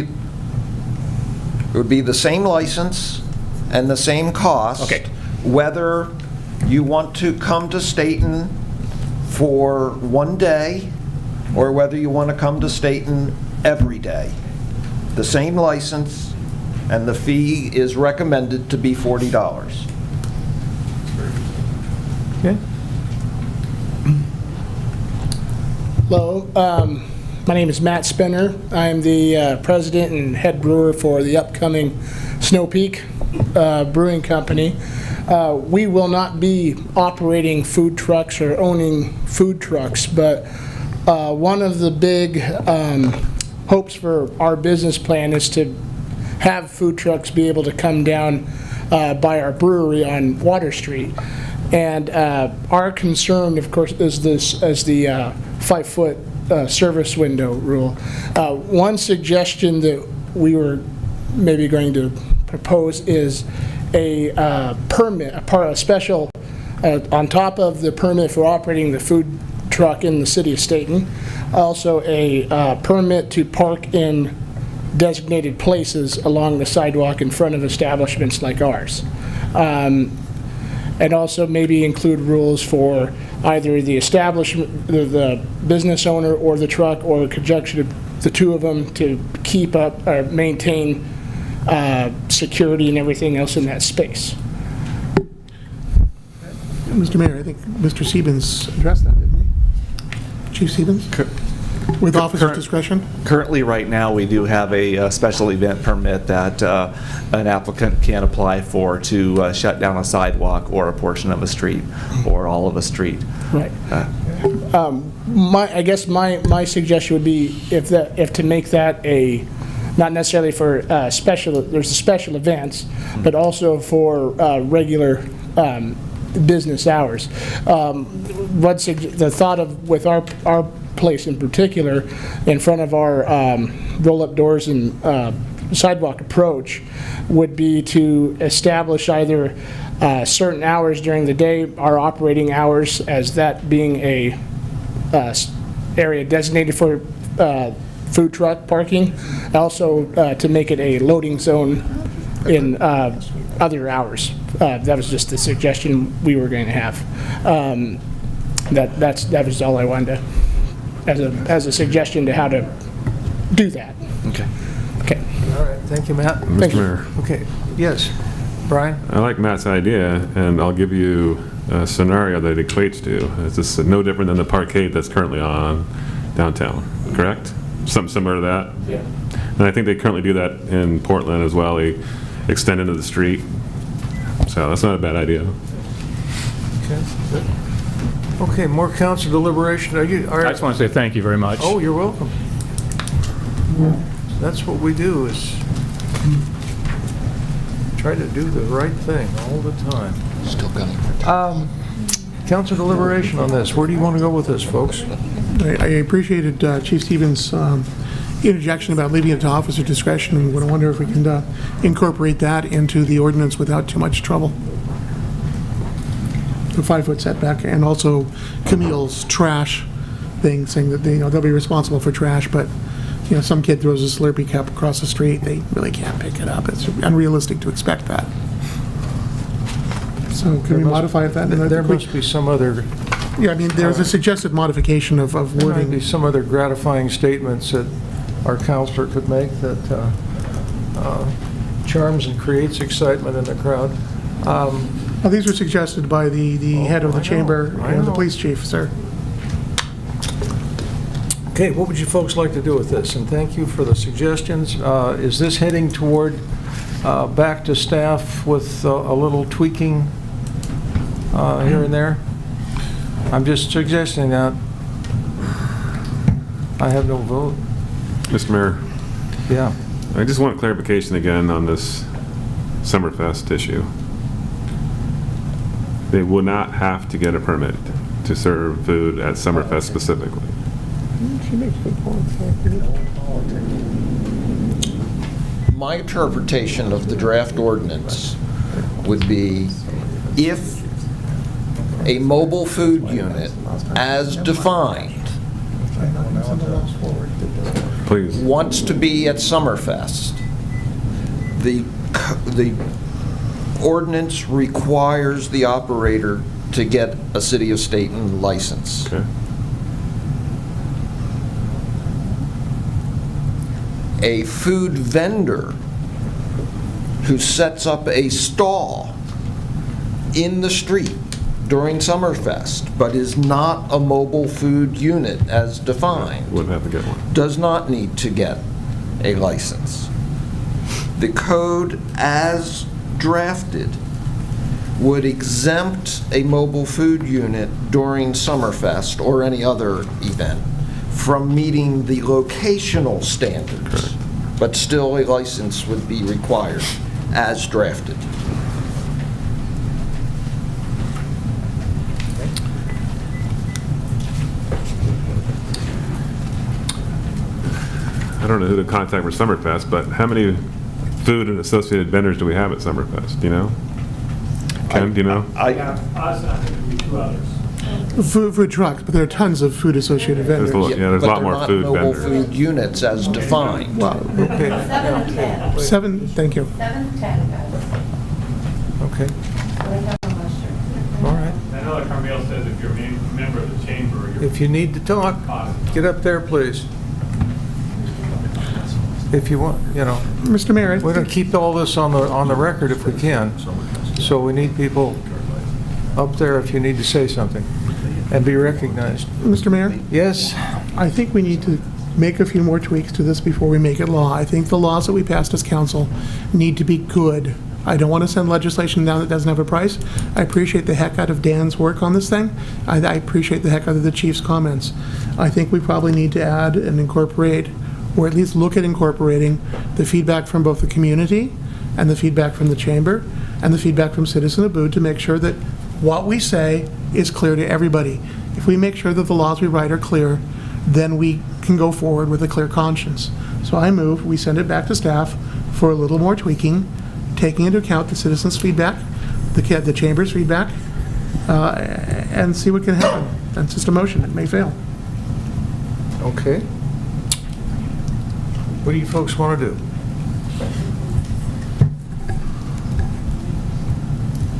be the same license and the same cost. Okay. Whether you want to come to Stayton for one day or whether you want to come to Stayton every day. The same license, and the fee is recommended to be $40. Okay. Hello, my name is Matt Spinner. I'm the president and head brewer for the upcoming Snow Peak Brewing Company. We will not be operating food trucks or owning food trucks, but one of the big hopes for our business plan is to have food trucks be able to come down by our brewery on Water Street. And our concern, of course, is the 5-foot service window rule. One suggestion that we were maybe going to propose is a permit, a special, on top of the permit for operating the food truck in the city of Stayton, also a permit to park in designated places along the sidewalk in front of establishments like ours. And also maybe include rules for either the establishment, the business owner or the truck, or a conjunction of the two of them to keep up or maintain security and everything else in that space. Mr. Mayor, I think Mr. Stevens addressed that, didn't he? Chief Stevens? With officer's discretion? Currently, right now, we do have a special event permit that an applicant can apply for to shut down a sidewalk or a portion of a street or all of a street. Right. I guess my suggestion would be if to make that a, not necessarily for there's the special events, but also for regular business hours. The thought of, with our place in particular, in front of our roll-up doors and sidewalk approach, would be to establish either certain hours during the day, our operating hours, as that being a area designated for food truck parking, also to make it a loading zone in other hours. That was just the suggestion we were going to have. That was all I wanted to, as a suggestion to how to do that. Okay. Okay. All right, thank you, Matt. Mr. Mayor. Okay, yes, Brian? I like Matt's idea, and I'll give you a scenario that it equates to. It's just no different than the parkade that's currently on downtown, correct? Something similar to that? Yeah. And I think they currently do that in Portland as well. They extend into the street. So that's not a bad idea. Okay, good. Okay, more council deliberation. I just want to say thank you very much. Oh, you're welcome. That's what we do, is try to do the right thing all the time. Still gunning. Council deliberation on this. Where do you want to go with this, folks? I appreciated Chief Stevens' interjection about leaving it to officer discretion, and I wonder if we can incorporate that into the ordinance without too much trouble. The 5-foot setback, and also Camille's trash thing, saying that they'll be responsible for trash, but some kid throws a Slurpee cup across the street, they really can't pick it up. It's unrealistic to expect that. So can we modify that? There must be some other... Yeah, I mean, there's a suggested modification of There might wording. be some other gratifying statements that our counselor could make that charms and creates excitement in the crowd. Well, these were suggested by the head of the chamber and the police chief, sir. Okay, what would you folks like to do with this? And thank you for the suggestions. Is this heading toward back to staff with a little tweaking here and there? I'm just suggesting that. I have no vote. Mr. Mayor. Yeah. I just want clarification again on this Summerfest issue. They will not have to get a permit to serve food at Summerfest specifically. My interpretation of the draft ordinance would be if a mobile food unit, as defined, Please. wants to be at Summerfest, the ordinance requires the operator to get a City of Stayton license. Okay. A food vendor who sets up a stall in the street during Summerfest, but is not a mobile food unit as defined, Wouldn't have to get one. does not need to get a license. The code as drafted would exempt a mobile food unit during Summerfest or any other event from meeting the locational standards, but still a license would be required as drafted. I don't know who to contact for Summerfest, but how many food and associated vendors do we have at Summerfest? Do you know? Ken, do you know? Food trucks, but there are tons of food-associated vendors. There's a lot more food But they're not vendors. mobile food units as defined. Seven, thank you. Okay. All right. I know that Carmel says if you're a member of the chamber, you're... If you need to talk, get up there, please. If you want, Mr. Mayor, we're going to keep all this on the record if we can. So we need people up there if you need to say something and be recognized. Mr. Mayor? Yes? I think we need to make a few more tweaks to this before we make it law. I think the laws that we passed as council need to be good. I don't want to send legislation down that doesn't have a price. I appreciate the heck out of Dan's work on this thing. I appreciate the heck out of the chief's comments. I think we probably need to add and incorporate, or at least look at incorporating, the feedback from both the community and the feedback from the chamber and the feedback from Citizen Abood to make sure that what we say is clear to everybody. If we make sure that the laws we write are clear, then we can go forward with a clear conscience. So I move we send it back to staff for a little more tweaking, taking into account the citizens' feedback, the chamber's feedback, and see what can happen. That's just a motion. It may fail. Okay. What do you folks want to do?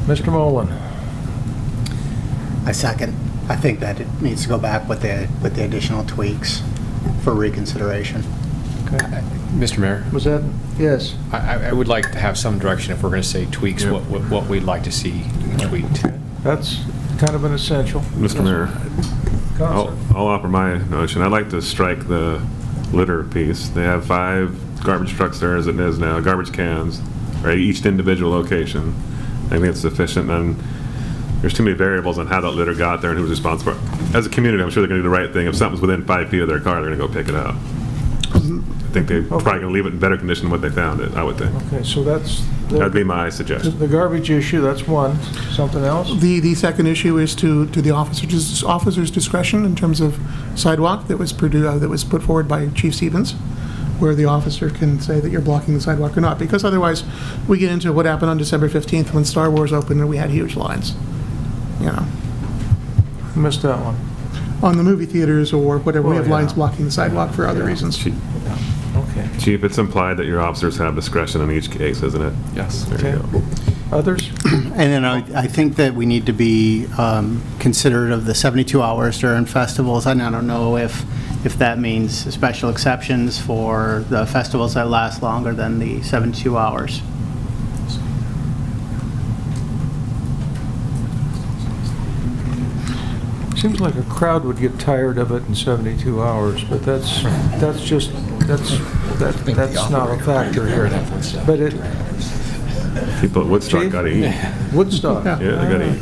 Mr. Mullen? I second. I think that it needs to go back with the additional tweaks for reconsideration. Okay. Mr. Mayor? Was that, yes? I would like to have some direction if we're going to say tweaks, what we'd like to see tweaked. That's kind of an essential. Mr. Mayor, I'll offer my notion. I'd like to strike the litter piece. They have 5 garbage trucks there as it is now, garbage cans, right, each individual location. I think it's sufficient, and there's too many variables on how that litter got there and who's responsible. As a community, I'm sure they're going to do the right thing. If something's within 5 feet of their car, they're going to go pick it up. I think they're probably going to leave it in better condition than what they found it, I would think. Okay, so that's... That'd be my suggestion. The garbage issue, that's one. Something else? The second issue is to the officer's discretion in terms of sidewalk that was put forward by Chief Stevens, where the officer can say that you're blocking the sidewalk or not, because otherwise we get into what happened on December 15th when Star Wars opened and we had huge lines. Missed that one. On the movie theaters or whatever, we have lines blocking the sidewalk for other reasons. Okay. Chief, it's implied that your officers have discretion in each case, isn't it? Yes. There you go. Others? And then I think that we need to be considerate of the 72 hours during festivals. And I don't know if that means special exceptions for the festivals that last longer than the 72 hours. Seems like a crowd would get tired of it in 72 hours, but that's not a factor here. But it... People at Woodstock got to eat. Woodstock? Yeah, they got to eat.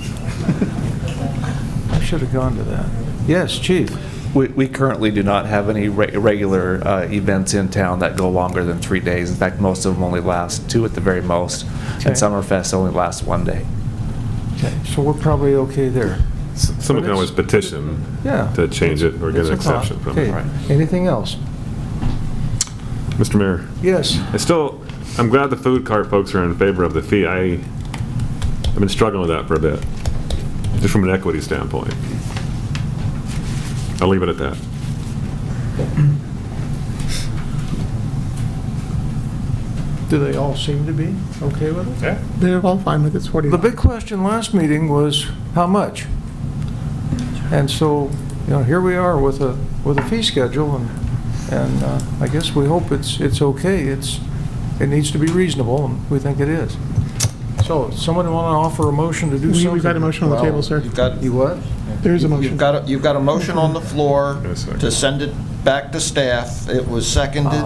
I should have gone to that. Yes, Chief? We currently do not have any regular events in town that go longer than 3 days. In fact, most of them only last 2 at the very most, Okay. and Summerfest only lasts 1 day. Okay, so we're probably okay there. Someone can always petition Yeah. to change it or get It's an a thought. exception from Okay. it. Anything else? Mr. Mayor, Yes. I'm glad the food cart folks are in favor of the fee. I've been struggling with that for a bit, just from an equity standpoint. I'll leave it at that. Do they all seem to be okay with it? Yeah. They're all fine with it, it's 40. The big question last meeting was how much? And so, here we are with a fee schedule, and I guess we hope it's okay. It needs to be reasonable, and we think it is. So, someone want to offer a motion to do something? We've got a motion on the table, sir. You what? There is a motion. You've got a motion on the floor Yes, sir. to send it back to staff. It was seconded,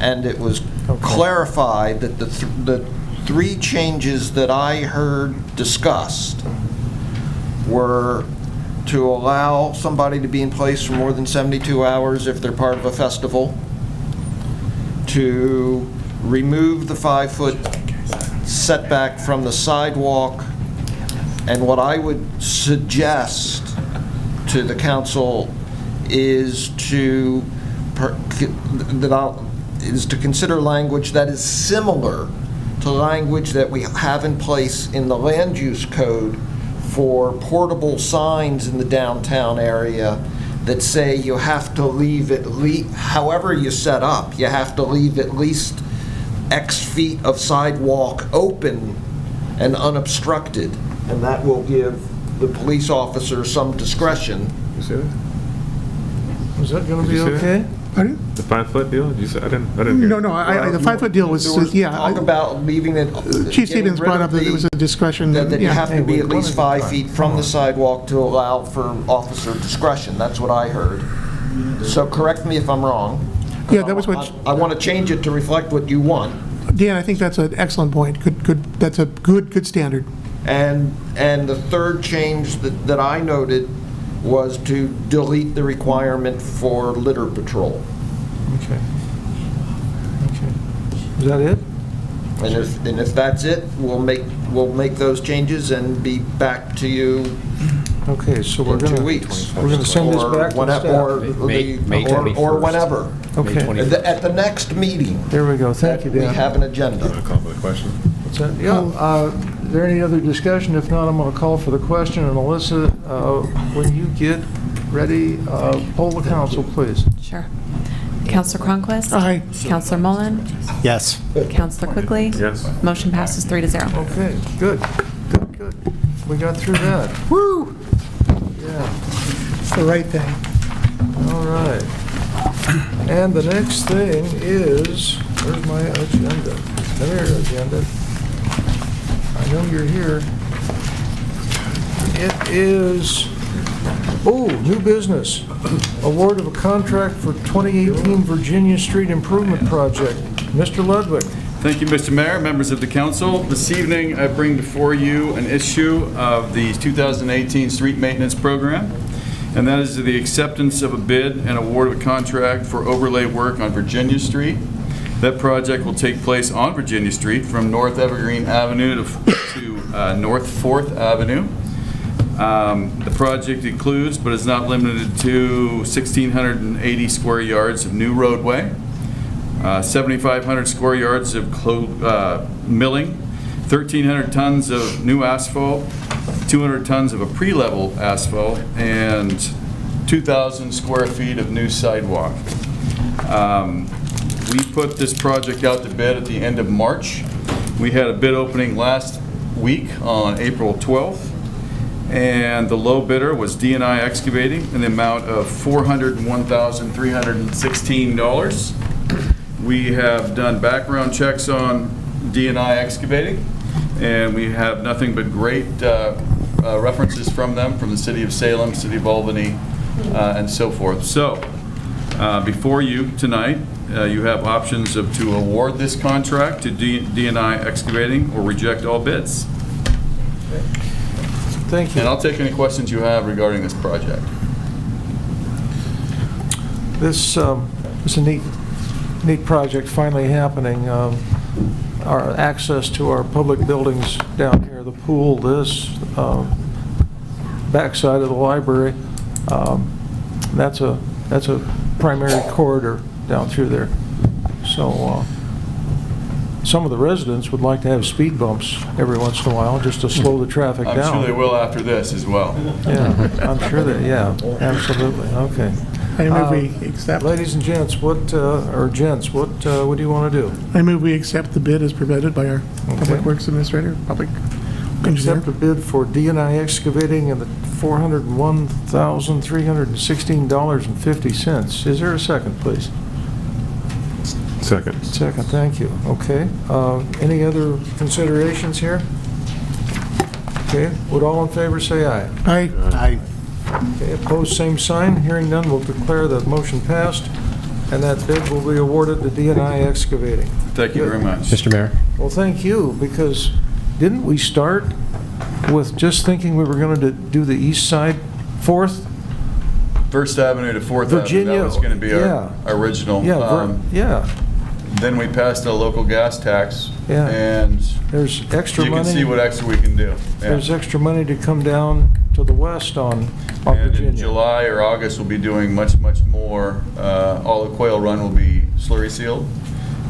and it was clarified that the 3 changes that I heard discussed were to allow somebody to be in place for more than 72 hours if they're part of a festival, to remove the 5-foot setback from the sidewalk, and what I would suggest to the council is to consider language that is similar to language that we have in place in the land use code for portable signs in the downtown area that say you have to leave however you set up, you have to leave at least X feet of sidewalk open and unobstructed, and that will give the police officer some discretion. You see that? Is that going to Did be you see okay? Pardon? The 5-foot deal? Did you say? I didn't hear. No, the 5-foot deal was, There was yeah. talk about leaving it. Chief Stevens brought up that it was a discretion. That you yeah. have to be at least 5 feet from the sidewalk to allow for officer discretion. That's what I heard. So correct me if I'm wrong. Yeah, that was what, I want to change it to reflect what you want. Dan, I think that's an excellent point. Good, that's a good standard. And the third change that I noted was to delete the requirement for litter patrol. Okay. Is that it? And if that's it, we'll make those changes and be back to you Okay, so we're in going 2 to... weeks. We're going to send this back to staff. Or whenever. Okay. At the next meeting. There we go. Thank you, Dan. We have an agenda. Want to call for the question? What's that? Yeah. Is there any other discussion? If not, I'm going to call for the question. And Alyssa, when you get ready, poll the council, please. Sure. Counselor Cronquist? Aye. Counselor Mullen? Yes. Counselor Quigley? Yes. Motion passes 3-0. Okay, good. We got through that. Woo! Yeah. It's the right thing. All right. And the next thing is, where's my agenda? There, agenda. I know you're here. It is, new business. Award of a contract for 2018 Virginia Street Improvement Project. Mr. Ludwig. Thank you, Mr. Mayor, members of the council. This evening, I bring before you an issue of the 2018 Street Maintenance Program, and that is the acceptance of a bid and award of a contract for overlay work on Virginia Street. That project will take place on Virginia Street from North Evergreen Avenue to North 4th Avenue. The project includes, but is not limited to, 1,680 square yards of new roadway, 7,500 square yards of milling, 1,300 tons of new asphalt, 200 tons of a pre-level asphalt, and 2,000 square feet of new sidewalk. We put this project out to bid at the end of March. We had a bid opening last week on April 12th. And the low bidder was D&I Excavating in the amount of $401,316. We have done background checks on D&I Excavating, and we have nothing but great references from them, from the City of Salem, City of Albany, and so forth. So, before you tonight, you have options to award this contract to D&I Excavating or reject all bids. Thank you. And I'll take any questions you have regarding this project. This is a neat project finally happening. Our access to our public buildings down here, the pool, this, backside of the library, that's a primary corridor down through there. So some of the residents would like to have speed bumps every once in a while just to slow the traffic down. I'm sure they will after this as well. Yeah, I'm sure that, yeah, absolutely, okay. I move we accept. Ladies and gents, what do you want to do? I move we accept the bid as provided by our Public Works Administrator, Public Engineer. Accept the bid for D&I excavating in the $401,316.50. Is there a second, please? Second. Second, thank you. Okay. Any other considerations here? Okay. Would all in favor say aye? Aye. Aye. Okay. Opposed, same sign. Hearing none, we'll declare the motion passed, and that bid will be awarded to D&I Excavating. Thank you very much. Mr. Mayor? Well, thank you, because didn't we start with just thinking we were going to do the east side, 4th? First Avenue to 4th Virginia, Avenue, that was going to be yeah. our original. Yeah. Then we passed a local gas tax, Yeah. and There's extra you money. can see what extra we can do. Yeah. There's extra money to come down to the west on And Virginia. in July or August, we'll be doing much more. All the Quail Run will be slurry sealed,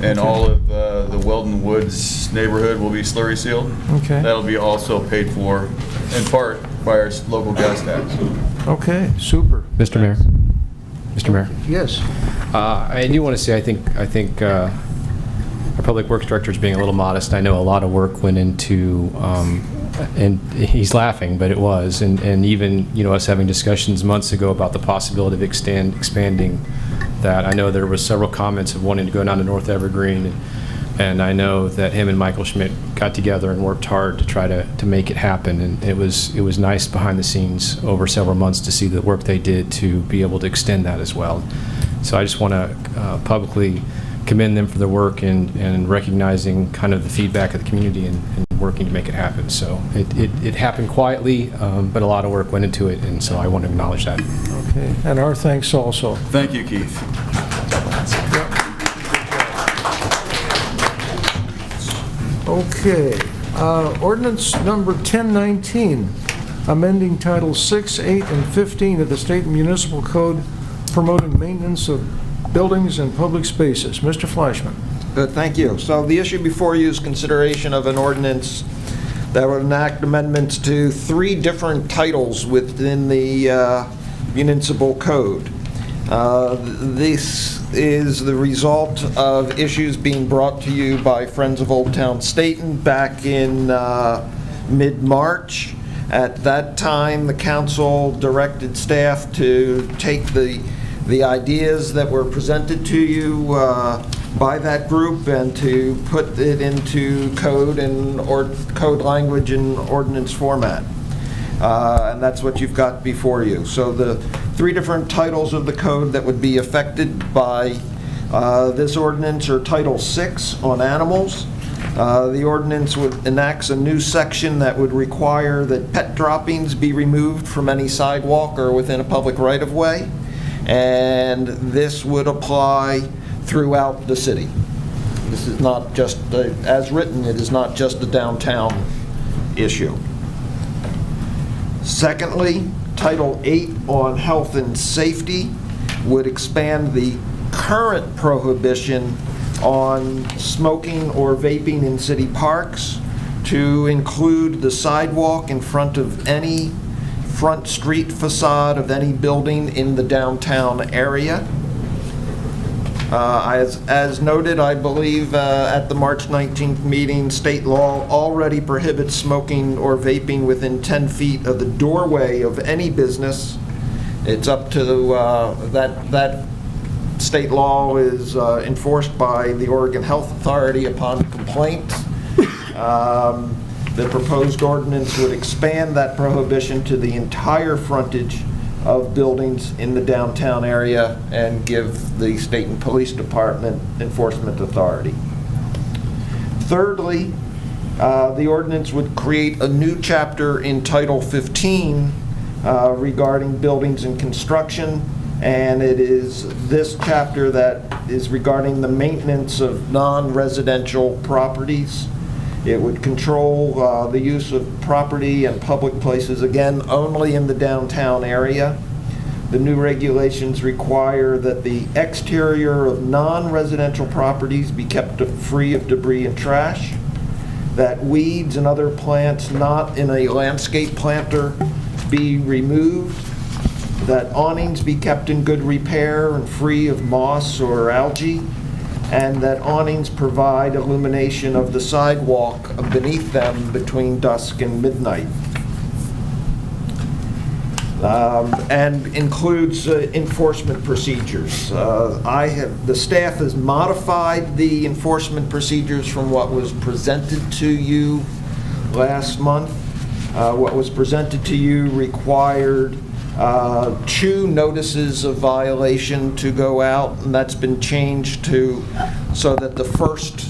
and all of the Weldon Woods neighborhood will be slurry sealed. Okay. That'll be also paid for in part by our local gas tax. Okay, super. Mr. Mayor? Mr. Mayor? Yes. I do want to say, I think our Public Works Director is being a little modest. I know a lot of work went into, and he's laughing, but it was, and even, us having discussions months ago about the possibility of expanding that. I know there was several comments of wanting to go down to North Evergreen, and I know that him and Michael Schmidt got together and worked hard to try to make it happen, and it was nice behind the scenes over several months to see the work they did to be able to extend that as well. So I just want to publicly commend them for their work and recognizing kind of the feedback of the community and working to make it happen. So it happened quietly, but a lot of work went into it, and so I want to acknowledge that. Okay, and our thanks also. Thank you, Keith. Okay, ordinance number 1019, amending Title 6, 8, and 15 of the State Municipal Code promoting maintenance of buildings and public spaces. Mr. Fleischman. Good, thank you. So the issue before you is consideration of an ordinance that would enact amendments to 3 different titles within the municipal code. This is the result of issues being brought to you by Friends of Old Town Stayton back in mid-March. At that time, the council directed staff to take the ideas that were presented to you by that group and to put it into code and code language and ordinance format. And that's what you've got before you. So the 3 different titles of the code that would be affected by this ordinance are Title 6 on animals. The ordinance enacts a new section that would require that pet droppings be removed from any sidewalk or within a public right-of-way. And this would apply throughout the city. This is not just, as written, it is not just a downtown issue. Secondly, Title 8 on health and safety would expand the current prohibition on smoking or vaping in city parks to include the sidewalk in front of any front street facade of any building in the downtown area. As noted, I believe at the March 19th meeting, state law already prohibits smoking or vaping within 10 feet of the doorway of any business. It's up to that state law is enforced by the Oregon Health Authority upon complaint. The proposed ordinance would expand that prohibition to the entire frontage of buildings in the downtown area and give the Stayton Police Department enforcement authority. Thirdly, the ordinance would create a new chapter in Title 15 regarding buildings and construction and it is this chapter that is regarding the maintenance of non-residential properties. It would control the use of property and public places, again, only in the downtown area. The new regulations require that the exterior of non-residential properties be kept free of debris and trash, that weeds and other plants not in a landscape planter be removed, that awnings be kept in good repair and free of moss or algae, and that awnings provide illumination of the sidewalk beneath them between dusk and midnight. And includes enforcement procedures. The staff has modified the enforcement procedures from what was presented to you last month. What was presented to you required 2 notices of violation to go out, and that's been changed to so that the first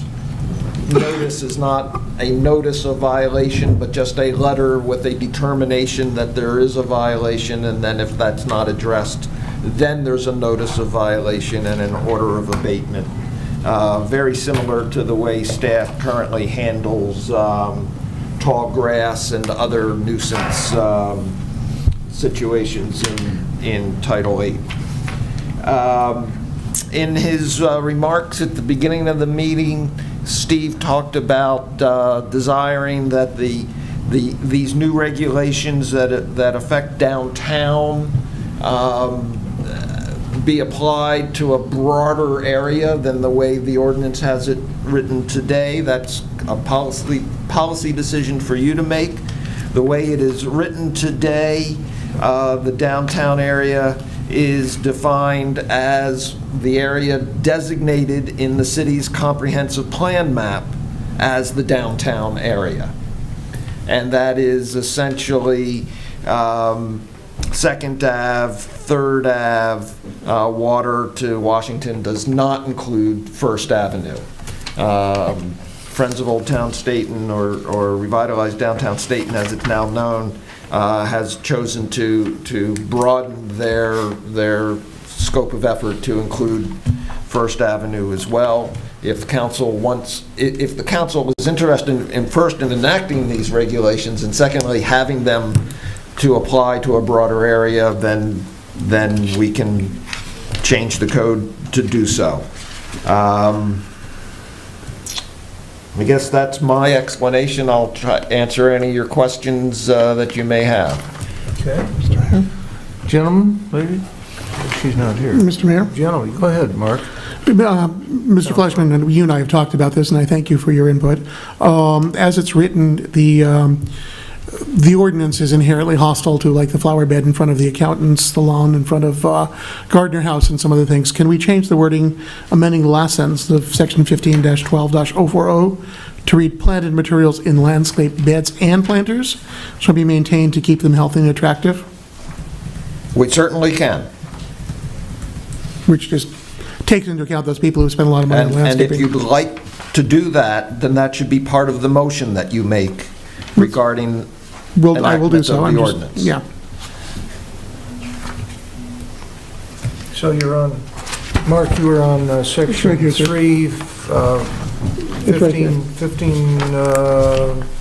notice is not a notice of violation, but just a letter with a determination that there is a violation, and then if that's not addressed, then there's a notice of violation and an order of abatement. Very similar to the way staff currently handles tall grass and other nuisance situations in Title VIII. In his remarks at the beginning of the meeting, Steve talked about desiring that these new regulations that affect downtown be applied to a broader area than the way the ordinance has it written today. That's a policy decision for you to make. The way it is written today, the downtown area is defined as the area designated in the city's comprehensive plan map as the downtown area. And that is essentially 2nd Ave, 3rd Ave, water to Washington does not include 1st Avenue. Friends of Old Town Stayton, or Revitalized Downtown Stayton as it's now known, has chosen to broaden their scope of effort to include 1st Avenue as well. If the council is interested in first in enacting these regulations, and secondly having them to apply to a broader area, then we can change the code to do so. I guess that's my explanation. I'll try to answer any of your questions that you may have. Okay. Gentlemen, lady? She's not here. Mr. Mayor? Gentlemen, go ahead, Mark. Mr. Fleischman, and you and I have talked about this, and I thank you for your input. As it's written, the ordinance is inherently hostile to, like, the flower bed in front of the accountant's, the lawn in front of Gardner House, and some other things. Can we change the wording, amending the last sentence of Section 15-12-040 to read planted materials in landscape beds and planters shall be maintained to keep them healthy and attractive? We certainly can. Which just takes into account those people who spend a lot of money on And landscaping. if you'd like to do that, then that should be part of the motion that you make regarding I will do enactment so. of I'm the just- ordinance. Yeah. So you're on, Mark, you were on section right here, sir. 3, It's right here.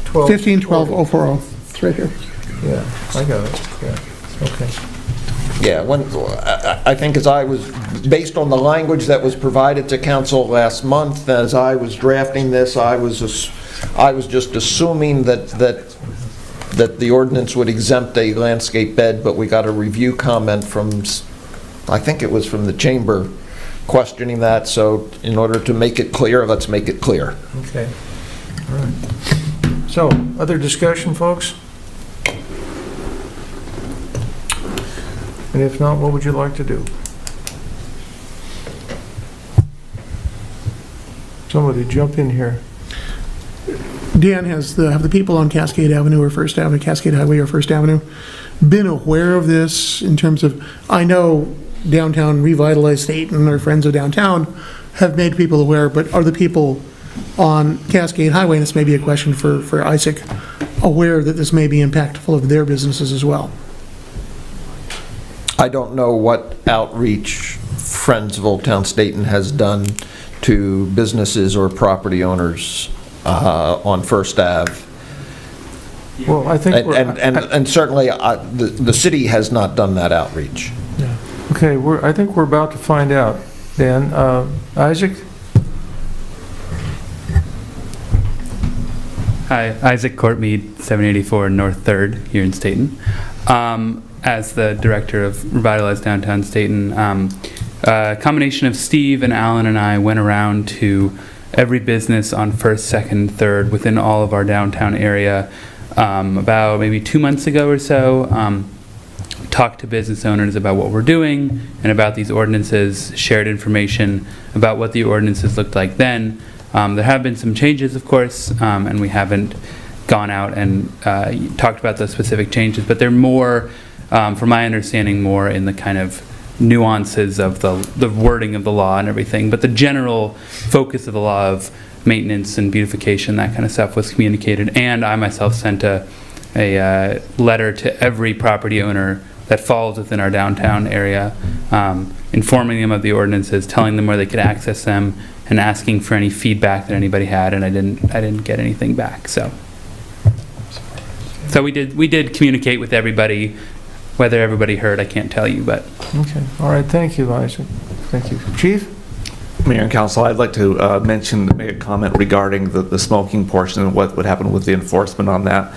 12. 15-12-040. It's right here. Yeah, I got it, yeah, okay. Yeah, I think based on the language that was provided to council last month, as I was drafting this, I was just assuming that the ordinance would exempt a landscape bed, but we got a review comment from, I think it was from the chamber, questioning that, so in order to make it clear, let's make it clear. Okay, all right. So, other discussion, folks? And if not, what would you like to do? Somebody jump in here. Dan, have the people on Cascade Avenue or First Avenue, Cascade Highway or First Avenue, been aware of this in terms of, I know downtown Revitalized Stayton or Friends of Downtown have made people aware, but are the people on Cascade Highway, and this may be a question for Isaac, aware that this may be impactful of their businesses as well? I don't know what outreach Friends of Old Town Stayton has done to businesses or property owners on First Ave. Well, I think And certainly, the city has not done that outreach. Okay, I think we're about to find out. Dan, Isaac? Hi, Isaac Courtmead, 784 North 3rd here in Stayton. As the director of Revitalize Downtown Stayton, a combination of Steve and Alan and I went around to every business on 1st, 2nd, 3rd within all of our downtown area about maybe 2 months ago or so. Talked to business owners about what we're doing and about these ordinances, shared information about what the ordinances looked like then. There have been some changes, of course, and we haven't gone out and talked about those specific changes, but they're more, from my understanding, more in the kind of nuances of the wording of the law and everything. But the general focus of the law of maintenance and beautification, that kind of stuff, was communicated. And I myself sent a letter to every property owner that falls within our downtown area, informing them of the ordinances, telling them where they could access them, and asking for any feedback that anybody had, and I didn't get anything back. So we did communicate with everybody. Whether everybody heard, I can't tell you, but. Okay, all right, thank you, Isaac. Thank you. Chief? Mayor and Council, I'd like to make a comment regarding the smoking portion and what would happen with the enforcement on that.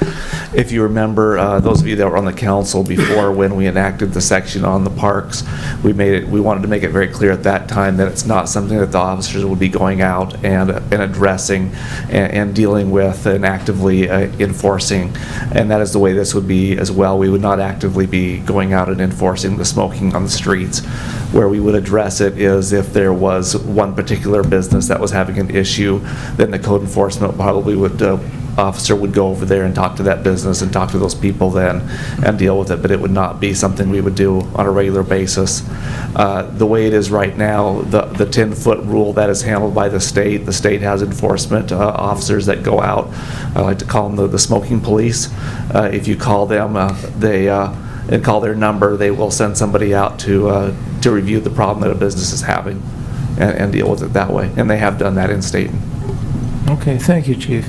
If you remember, those of you that were on the council before when we enacted the section on the parks, we wanted to make it very clear at that time that it's not something that the officers would be going out and addressing and dealing with and actively enforcing. And that is the way this would be as well. We would not actively be going out and enforcing the smoking on the streets. Where we would address it is if there was one particular business that was having an issue, then the code enforcement probably officer would go over there and talk to that business and talk to those people then and deal with it, but it would not be something we would do on a regular basis. The way it is right now, the 10-foot rule, that is handled by the state. The state has enforcement officers that go out. I like to call them the smoking police. If you call them, and call their number, they will send somebody out to review the problem that a business is having and deal with it that way. And they have done that in Stayton. Okay, thank you, Chief.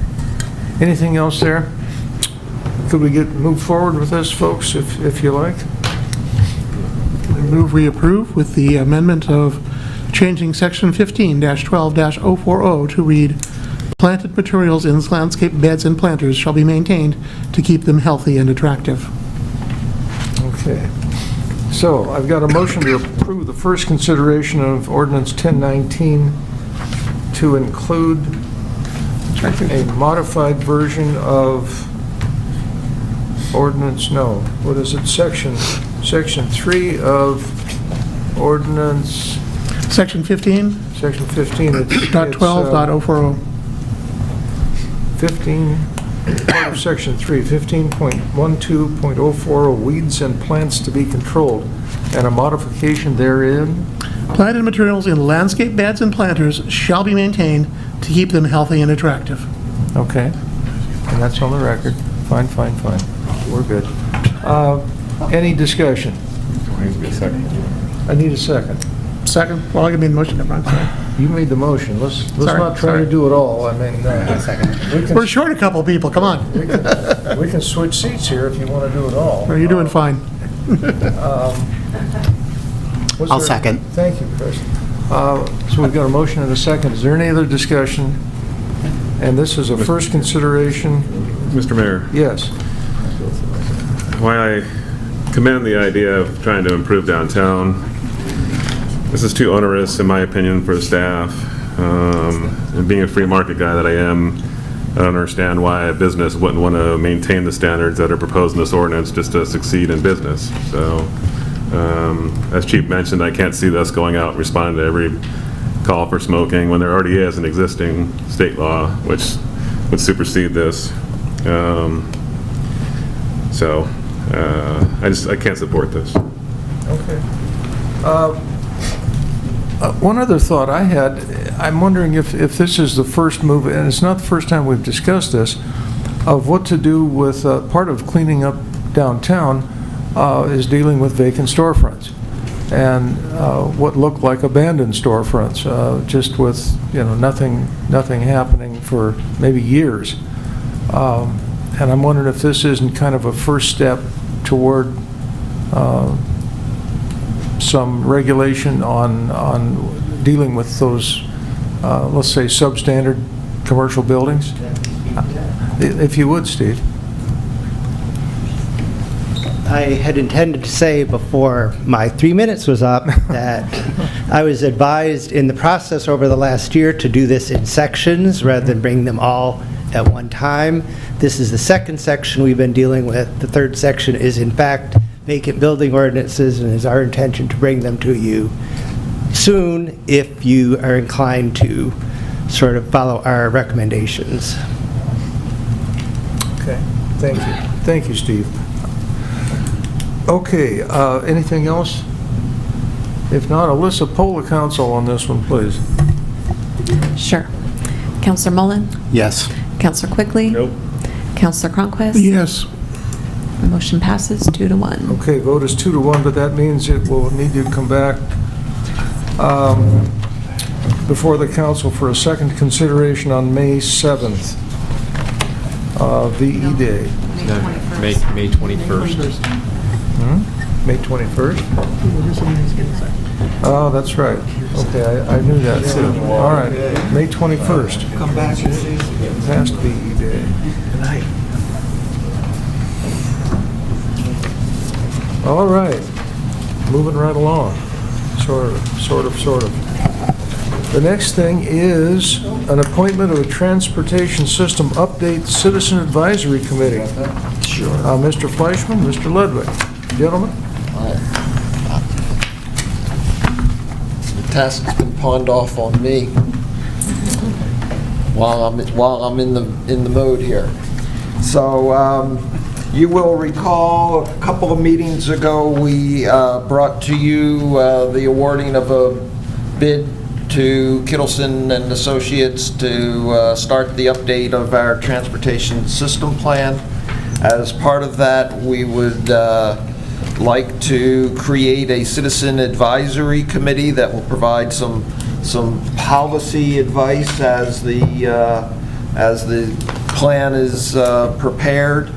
Anything else there? Could we move forward with this, folks, if you like? I move we approve with the amendment of changing section 15-12-040 to read, planted materials in landscape beds and planters shall be maintained to keep them healthy and attractive. Okay. So I've got a motion to approve the first consideration of ordinance 1019 to include a modified version of ordinance, no, what is it, section 3 of ordinance. Section 15? Section 15. It's, .12.040. 15, part of section 3, 15.12.040, weeds and plants to be controlled, and a modification therein. Planted materials in landscape beds and planters shall be maintained to keep them healthy and attractive. Okay, and that's on the record. Fine. We're good. Any discussion? I need a second. Second? Well, I can make the motion. I'm sorry. You made the motion. Let's Sorry, not try to do it all. I mean, we're short a couple people. Come on. We can switch seats here if you want to do it all. Are you doing fine? I'll second. Thank you, Chris. So we've got a motion and a second. Is there any other discussion? And this is a first consideration. Mr. Mayor. Yes. Why I commend the idea of trying to improve downtown. This is too onerous, in my opinion, for the staff. And being a free market guy that I am, I don't understand why a business wouldn't want to maintain the standards that are proposed in this ordinance just to succeed in business. So, as Chief mentioned, I can't see us going out and responding to every call for smoking when there already is an existing state law which would supersede this. I can't support this. Okay. One other thought I had, I'm wondering if this is the first move, and it's not the first time we've discussed this, of what to do with part of cleaning up downtown is dealing with vacant storefronts and what looked like abandoned storefronts, just with, nothing happening for maybe years. And I'm wondering if this isn't kind of a first step toward some regulation on dealing with those, let's say, substandard commercial buildings. If you would, Steve. I had intended to say before my 3 minutes was up that I was advised in the process over the last year to do this in sections rather than bring them all at one time. This is the second section we've been dealing with. The third section is in fact vacant building ordinances, and it's our intention to bring them to you soon if you are inclined to sort of follow our recommendations. Okay, thank you. Thank you, Steve. Okay, anything else? If not, Alyssa, poll the council on this one, please. Sure. Counselor Mullen? Yes. Counselor Quigley? Nope. Counselor Cronquist? Yes. Motion passes 2-1. Okay, vote is 2-1, but that means it will need to come back before the council for a second consideration on May 7th, VE Day. May 21st. May 21st? Oh, that's right. Okay, I knew that too. All right, May 21st. Come back and see. Past VE Day. Tonight. All right, moving right along. Sort of. The next thing is an appointment of a Transportation System Update Citizen Advisory Committee. Sure. Mr. Fleischman, Mr. Ludwig. Gentlemen? The task's been pawned off on me while I'm in the mode here. So you will recall a couple of meetings ago we brought to you the awarding of a bid to Kittleson and Associates to start the update of our transportation system plan. As part of that, we would like to create a citizen advisory committee that will provide some policy advice as the plan is prepared.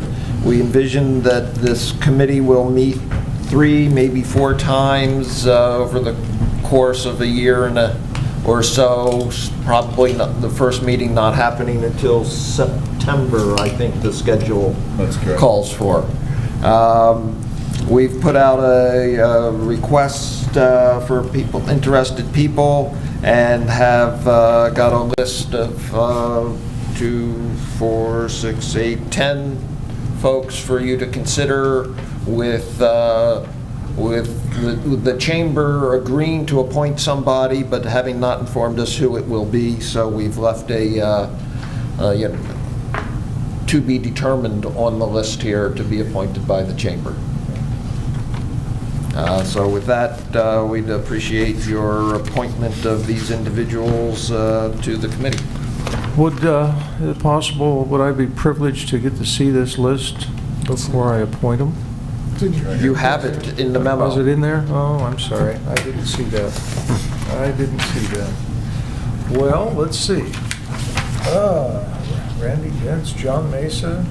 We envision that this committee will meet 3, maybe 4 times over the course of a year or so. Probably not, the first meeting not happening until September, I think the schedule calls for. We've put out a request for interested people, and have got a list of 2, 4, 6, 8, 10 folks for you to consider, with the chamber agreeing to appoint somebody, but having not informed us who it will be. So we've left a to be determined on the list here to be appointed by the chamber. So with that, we'd appreciate your appointment of these individuals to the committee. Would, if possible, would I be privileged to get to see this list before I appoint them? You have it in the memo. Is it in there? Oh, I'm sorry. I didn't see that. Well, let's see. Randy Dents, John Mesa,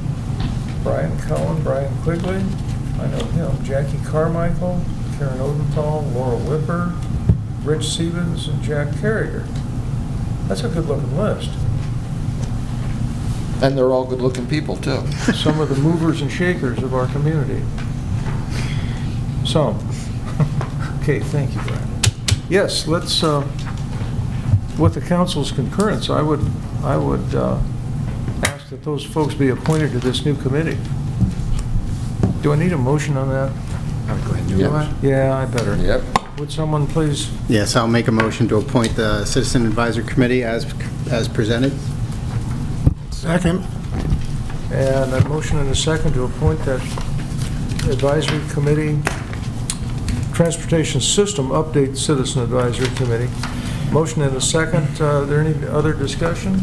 Brian Cohen, Brian Quigley, I know him, Jackie Carmichael, Karen Odenthal, Laura Whipper, Rich Stevens, and Jack Carriger. That's a good-looking list. And they're all good-looking people, too. Some of the movers and shakers of our community. Some. Okay, thank you, Brian. Yes, let's, with the council's concurrence, I would ask that those folks be appointed to this new committee. Do I need a motion on that? I would go ahead and do that. Yeah, I better. Yep. Would someone please? Yes, I'll make a motion to appoint the Citizen Advisory Committee as presented. Second. And a motion and a second to appoint that advisory committee, Transportation System Update Citizen Advisory Committee. Motion and a second. Is there any other discussion?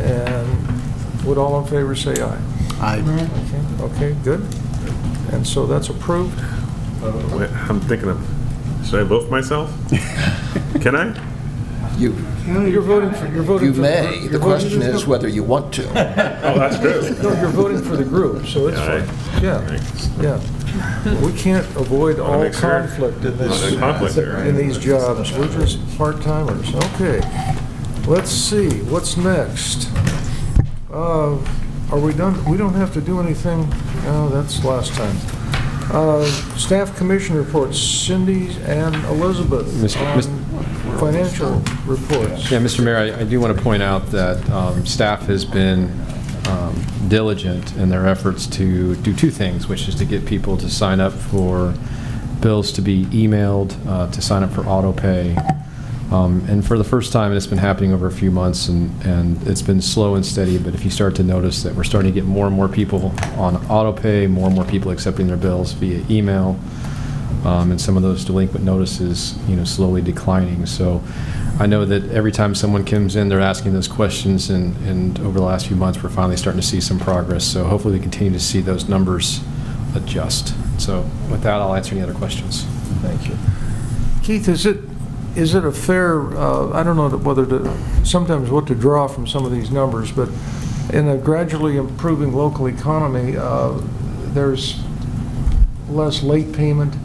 And would all in favor say aye? Aye. Okay, good. and so that's approved. Wait, I'm thinking of, should I vote for myself? Can I? You're voting for, You may. The question is whether you want to. Oh, that's true. No, you're voting for the group, so it's Yeah, fine. Yeah. We can't avoid all make sure. conflict in this, There's conflict there, right? in these jobs. We're just part-timers. Okay. Let's see, what's next? Are we done? We don't have to do anything? No, that's last time. Staff commission reports, Cindy and Elizabeth on financial reports. Yeah, Mr. Mayor, I do want to point out that staff has been diligent in their efforts to do two things, which is to get people to sign up for bills to be emailed, to sign up for auto pay. And for the first time, and it's been happening over a few months, and it's been slow and steady, but if you start to notice that we're starting to get more and more people on auto pay, more and more people accepting their bills via email, and some of those delinquent notices, slowly declining. So I know that every time someone comes in, they're asking those questions, and over the last few months, we're finally starting to see some progress. So hopefully we continue to see those numbers adjust. So with that, I'll answer any other questions. Thank you. Keith, is it a fair, I don't know whether to, sometimes what to draw from some of these numbers, but in a gradually improving local economy, there's less late payment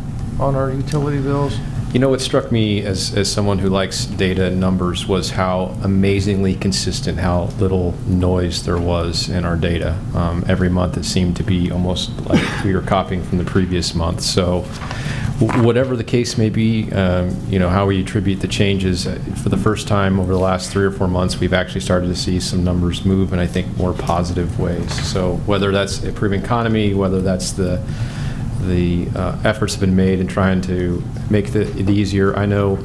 on our utility bills? What struck me as someone who likes data and numbers was how amazingly consistent, how little noise there was in our data. Every month it seemed to be almost like we were copying from the previous month. So whatever the case may be, how we attribute the changes, for the first time over the last 3 or 4 months, we've actually started to see some numbers move in, I think, more positive ways. So whether that's improving economy, whether that's the efforts have been made in trying to make it easier. I know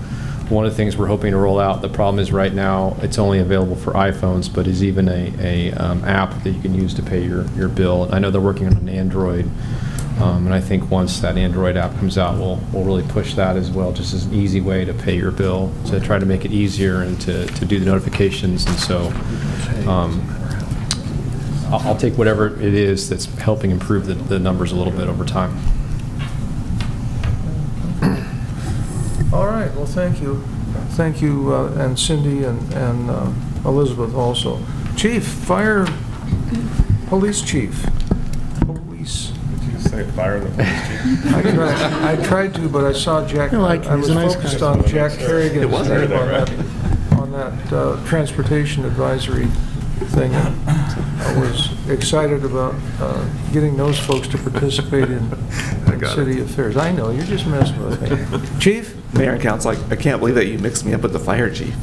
one of the things we're hoping to roll out, the problem is right now it's only available for iPhones, but is even a app that you can use to pay your bill. I know they're working on an Android, and I think once that Android app comes out, we'll really push that as well, just as an easy way to pay your bill, to try to make it easier and to do the notifications. And so I'll take whatever it is that's helping improve the numbers a little bit over time. All right, well, thank you. Thank you, and Cindy and Elizabeth also. Chief, police chief. Police. Did you say fire the police chief? I tried to, but I saw Jack, I like him. I He's was a nice focused guy. on Jack Kerrigan's It was name there, on that transportation advisory thing. I was excited about getting those folks to participate in city affairs. I know, you're just messing with me. Chief? Mayor and Council, I can't believe that you mixed me up with the fire chief.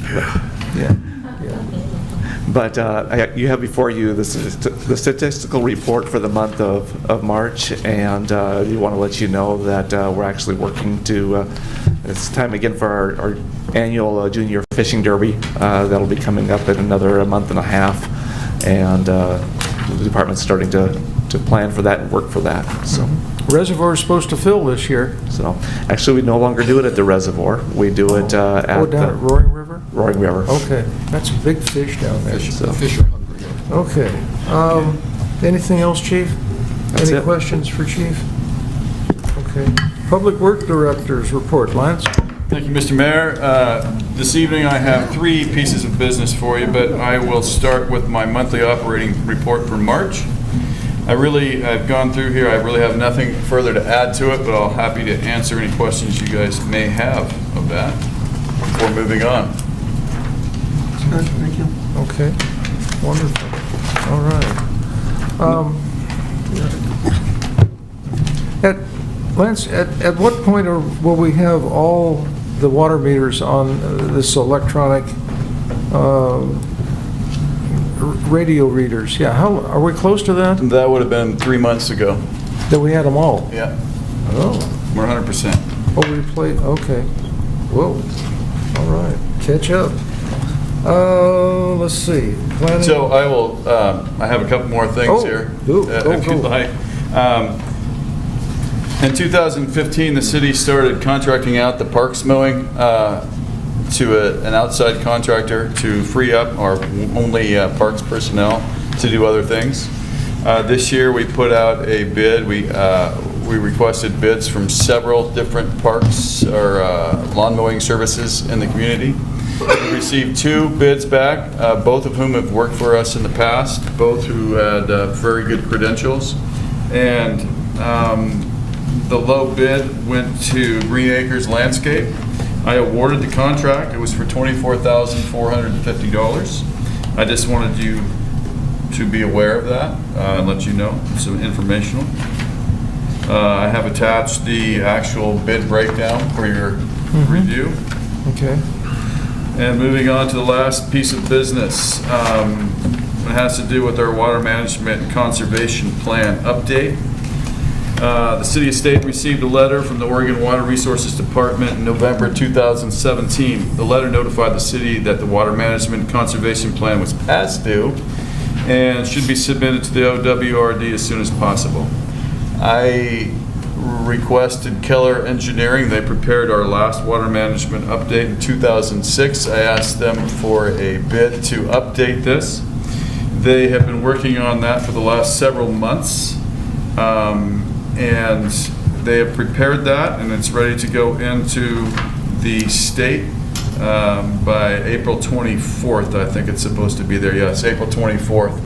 Yeah. But you have before you the statistical report for the month of March, and we want to let you know that we're actually working to, it's time again for our annual Junior Fishing Derby. That'll be coming up in another month and a half, and the department's starting to plan for that and work for that. So. Reservoir's supposed to fill this year. So, actually, we no longer do it at the reservoir. We do it at down at Roaring River? Roaring River. Okay, that's a big fish down there. The fish are hungry. Okay. Anything else, Chief? That's Any it. questions for Chief? Okay. Public Work Director's report. Lance? Thank you, Mr. Mayor. This evening I have 3 pieces of business for you, but I will start with my monthly operating report for March. I've gone through here. I really have nothing further to add to it, but I'll happy to answer any questions you guys may have of that before moving on. Good, thank you. Okay, wonderful. All right. Lance, at what point will we have all the water meters on this electronic radio readers? Yeah, how are we close to that? That would have been 3 months ago. That we had them all? Yeah. Oh. We're 100%. Oh, we played, okay. Whoa, all right, catch up. Let's see. Planning. So I have a couple more things here, if you'd like. In 2015, the city started contracting out the parks mowing to an outside contractor to free up our only parks personnel to do other things. This year we put out a bid. We we requested bids from several different parks or lawn mowing services in the community. We received 2 bids back, both of whom have worked for us in the past, both who had very good credentials. And the low bid went to Green Acres Landscape. I awarded the contract. It was for $24,450. I just wanted you to be aware of that and let you know. Some informational. I have attached the actual bid breakdown for your review. Okay. And moving on to the last piece of business. It has to do with our water management and conservation plan update. The City of Stayton received a letter from the Oregon Water Resources Department in November 2017. The letter notified the city that the water management and conservation plan was past due and should be submitted to the OWRD as soon as possible. I requested Keller Engineering. They prepared our last water management update in 2006. I asked them for a bid to update this. They have been working on that for the last several months. And they have prepared that, and it's ready to go into the state by April 24th. I think it's supposed to be there. Yes, April 24th.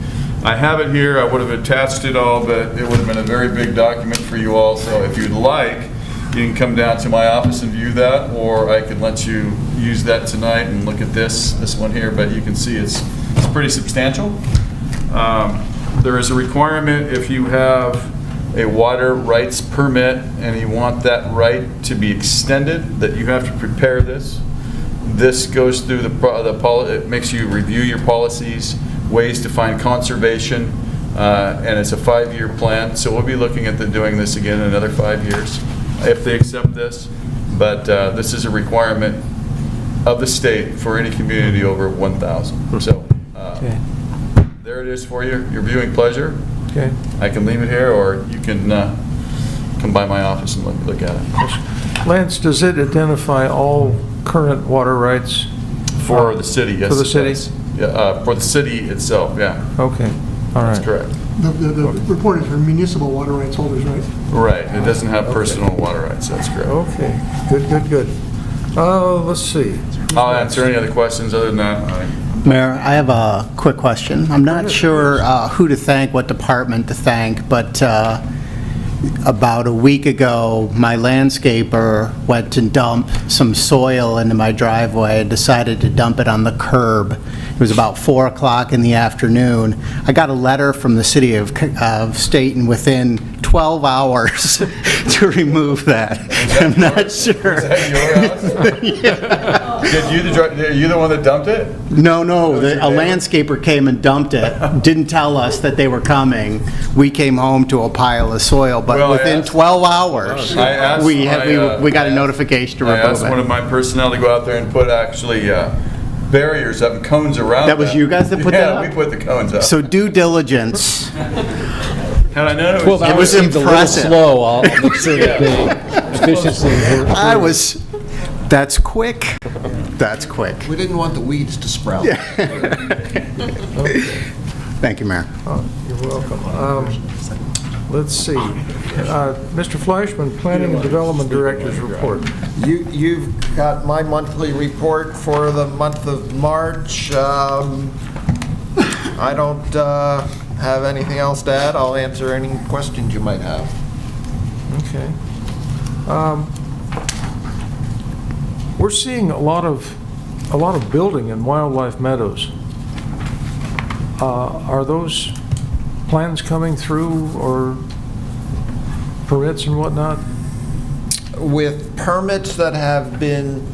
I have it here. I would have attached it all, but it would have been a very big document for you all. So if you'd like, you can come down to my office and view that, or I could let you use that tonight and look at this one here. But you can see it's pretty substantial. There is a requirement if you have a water rights permit and you want that right to be extended, that you have to prepare this. This goes through it makes you review your policies, ways to find conservation, and it's a 5-year plan. So we'll be looking at doing this again in another 5 years if they accept this. But this is a requirement of the state for any community over 1,000. So Okay. there it is for you, your viewing pleasure. Okay. I can leave it here, or you can come by my office and look at it. Lance, does it identify all current water rights? For the city, yes. For the it city? does. Yeah, for the city itself, yeah. Okay, all right. That's correct. The report is for municipal water rights holders, right? Right, it doesn't have personal water rights, that's correct. Okay, good. Let's see. I'll answer any other questions other than that. Mayor, I have a quick question. I'm not sure who to thank, what department to thank, but about a week ago, my landscaper went and dumped some soil into my driveway and decided to dump it on the curb. It was about 4 o'clock in the afternoon. I got a letter from the city of Stayton within 12 hours to remove that. I'm not sure. Was that your house? Are you the one that dumped it? No, a landscaper came and dumped it, didn't tell us that they were coming. We came home to a pile of soil, but Well, within 12 hours, we got a notification to remove it. I asked one of my personnel to go out there and put actually barriers up and cones around That was you guys that put that up? Yeah, we put the cones up. So due diligence. Had I known it 12 was... hours seemed a little slow, I'll say that that's quick. That's quick. We didn't want the weeds to sprout. Thank you, Mayor. You're welcome. Let's see. Mr. Fleischman, Planning and Development Director's report. You've got my monthly report for the month of March. I don't have anything else to add. I'll answer any questions you might have. Okay. We're seeing a lot of building in wildlife meadows. Are those plans coming through, or permits and whatnot? With permits that have been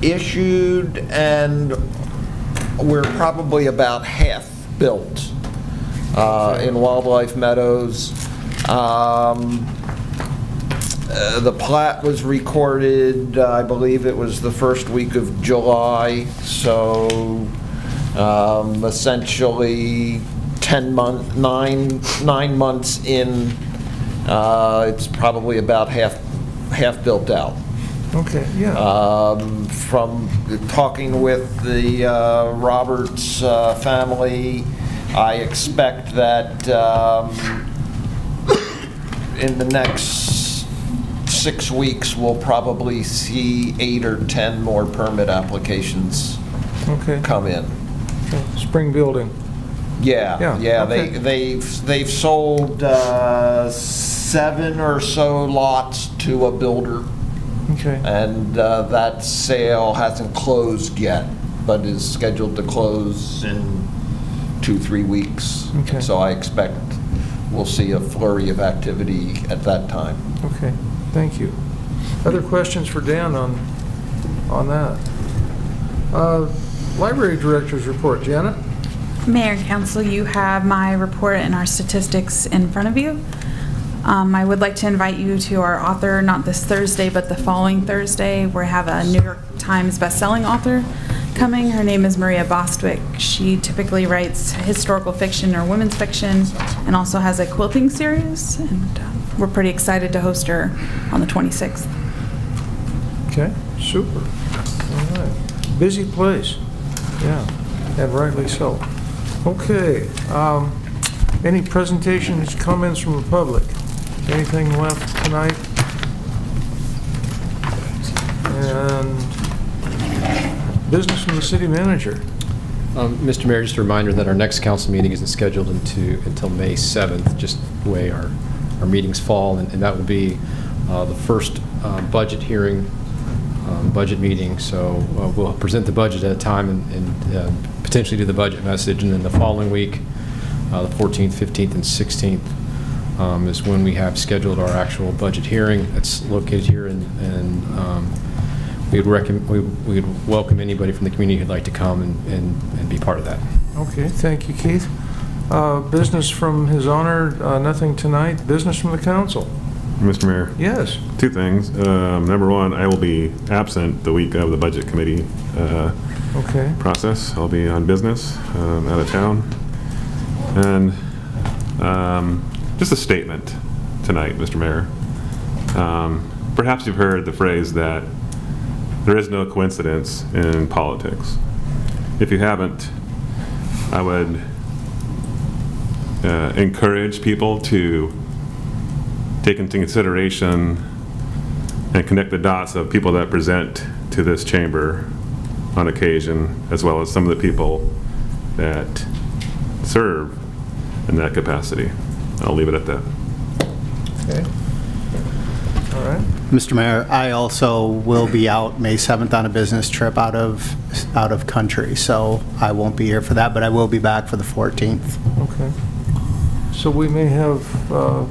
issued, and we're probably about half built in wildlife meadows. The plat was recorded, I believe it was the first week of July, so essentially 9 months in, it's probably about half built out. Okay, yeah. From talking with the Roberts family, I expect that in the next 6 weeks, we'll probably see 8 or 10 more permit applications Okay. come in. Okay. Spring building. Yeah, Yeah, okay. they've sold 7 or so lots to a builder, Okay. and that sale hasn't closed yet, but is scheduled to close in 2-3 weeks. Okay. So I expect we'll see a flurry of activity at that time. Okay, thank you. Other questions for Dan on that? Library Director's report. Janet? Mayor and Council, you have my report and our statistics in front of you. I would like to invite you to our author, not this Thursday, but the following Thursday. We have a New York Times bestselling author coming. Her name is Maria Bostwick. She typically writes historical fiction or women's fiction and also has a quilting series. And we're pretty excited to host her on the 26th. Okay, super. All right. Busy place. Yeah, and rightly so. Okay. Any presentations, comments from the public? Anything left tonight? And business from the city manager. Mr. Mayor, just a reminder that our next council meeting isn't scheduled until May 7th, just the way our meetings fall, and that will be the first budget hearing, budget meeting. So we'll present the budget at a time and potentially do the budget message, and then the following week, the 14th, 15th, and 16th, is when we have scheduled our actual budget hearing. It's located here, and we'd welcome anybody from the community who'd like to come and be part of that. Okay, thank you, Keith. Business from His Honor, nothing tonight. Business from the council. Mr. Mayor? Yes. 2 things. Number 1, I will be absent the week of the budget committee Okay. process. I'll be on business, out of town. And just a statement tonight, Mr. Mayor. Perhaps you've heard the phrase that there is no coincidence in politics. If you haven't, I would encourage people to take into consideration and connect the dots of people that present to this chamber on occasion, as well as some of the people that serve in that capacity. I'll leave it at that. Okay. All right. Mr. Mayor, I also will be out May 7th on a business trip out of country, so I won't be here for that, but I will be back for the 14th. Okay. So we may have, well,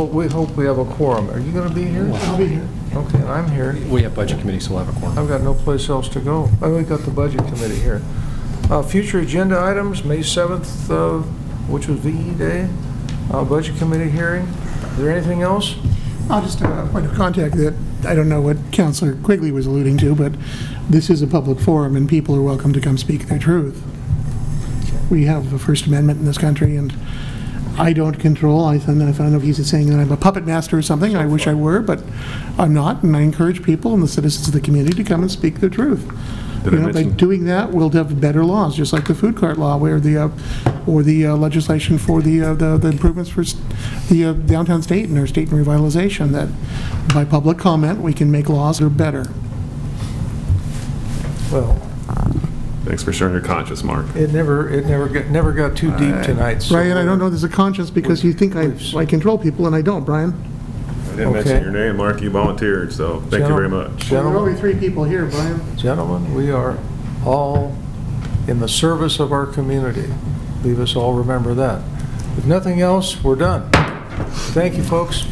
we hope we have a quorum. Are you going to be here? I'll be here. Okay, I'm here. We have budget committee, so we'll have a quorum. I've got no place else to go. Oh, we got the budget committee here. Future agenda items, May 7th, which was VE Day, budget committee hearing. Is there anything else? I'll just a point of contact that I don't know what Councilor Quigley was alluding to, but this is a public forum and people are welcome to come speak their truth. We have the First Amendment in this country, and I don't control. I don't know if he's saying that I'm a puppet master or something. I wish I were, but I'm not, and I encourage people and the citizens of the community to come and speak their truth. By doing that, we'll have better laws, just like the food cart law, where or the legislation for the improvements for the downtown Stayton or Stayton revitalization, that by public comment, we can make laws that are better. Well, thanks for sharing your conscience, Mark. it never got too deep tonight. So Brian, I don't know there's a conscience because you think I control people, and I don't, Brian. I didn't mention your name, Mark. You volunteered, so thank you very much. There are only 3 people here, Brian. Gentlemen, we are all in the service of our community. Leave us all remember that. If nothing else, we're done. Thank you, folks.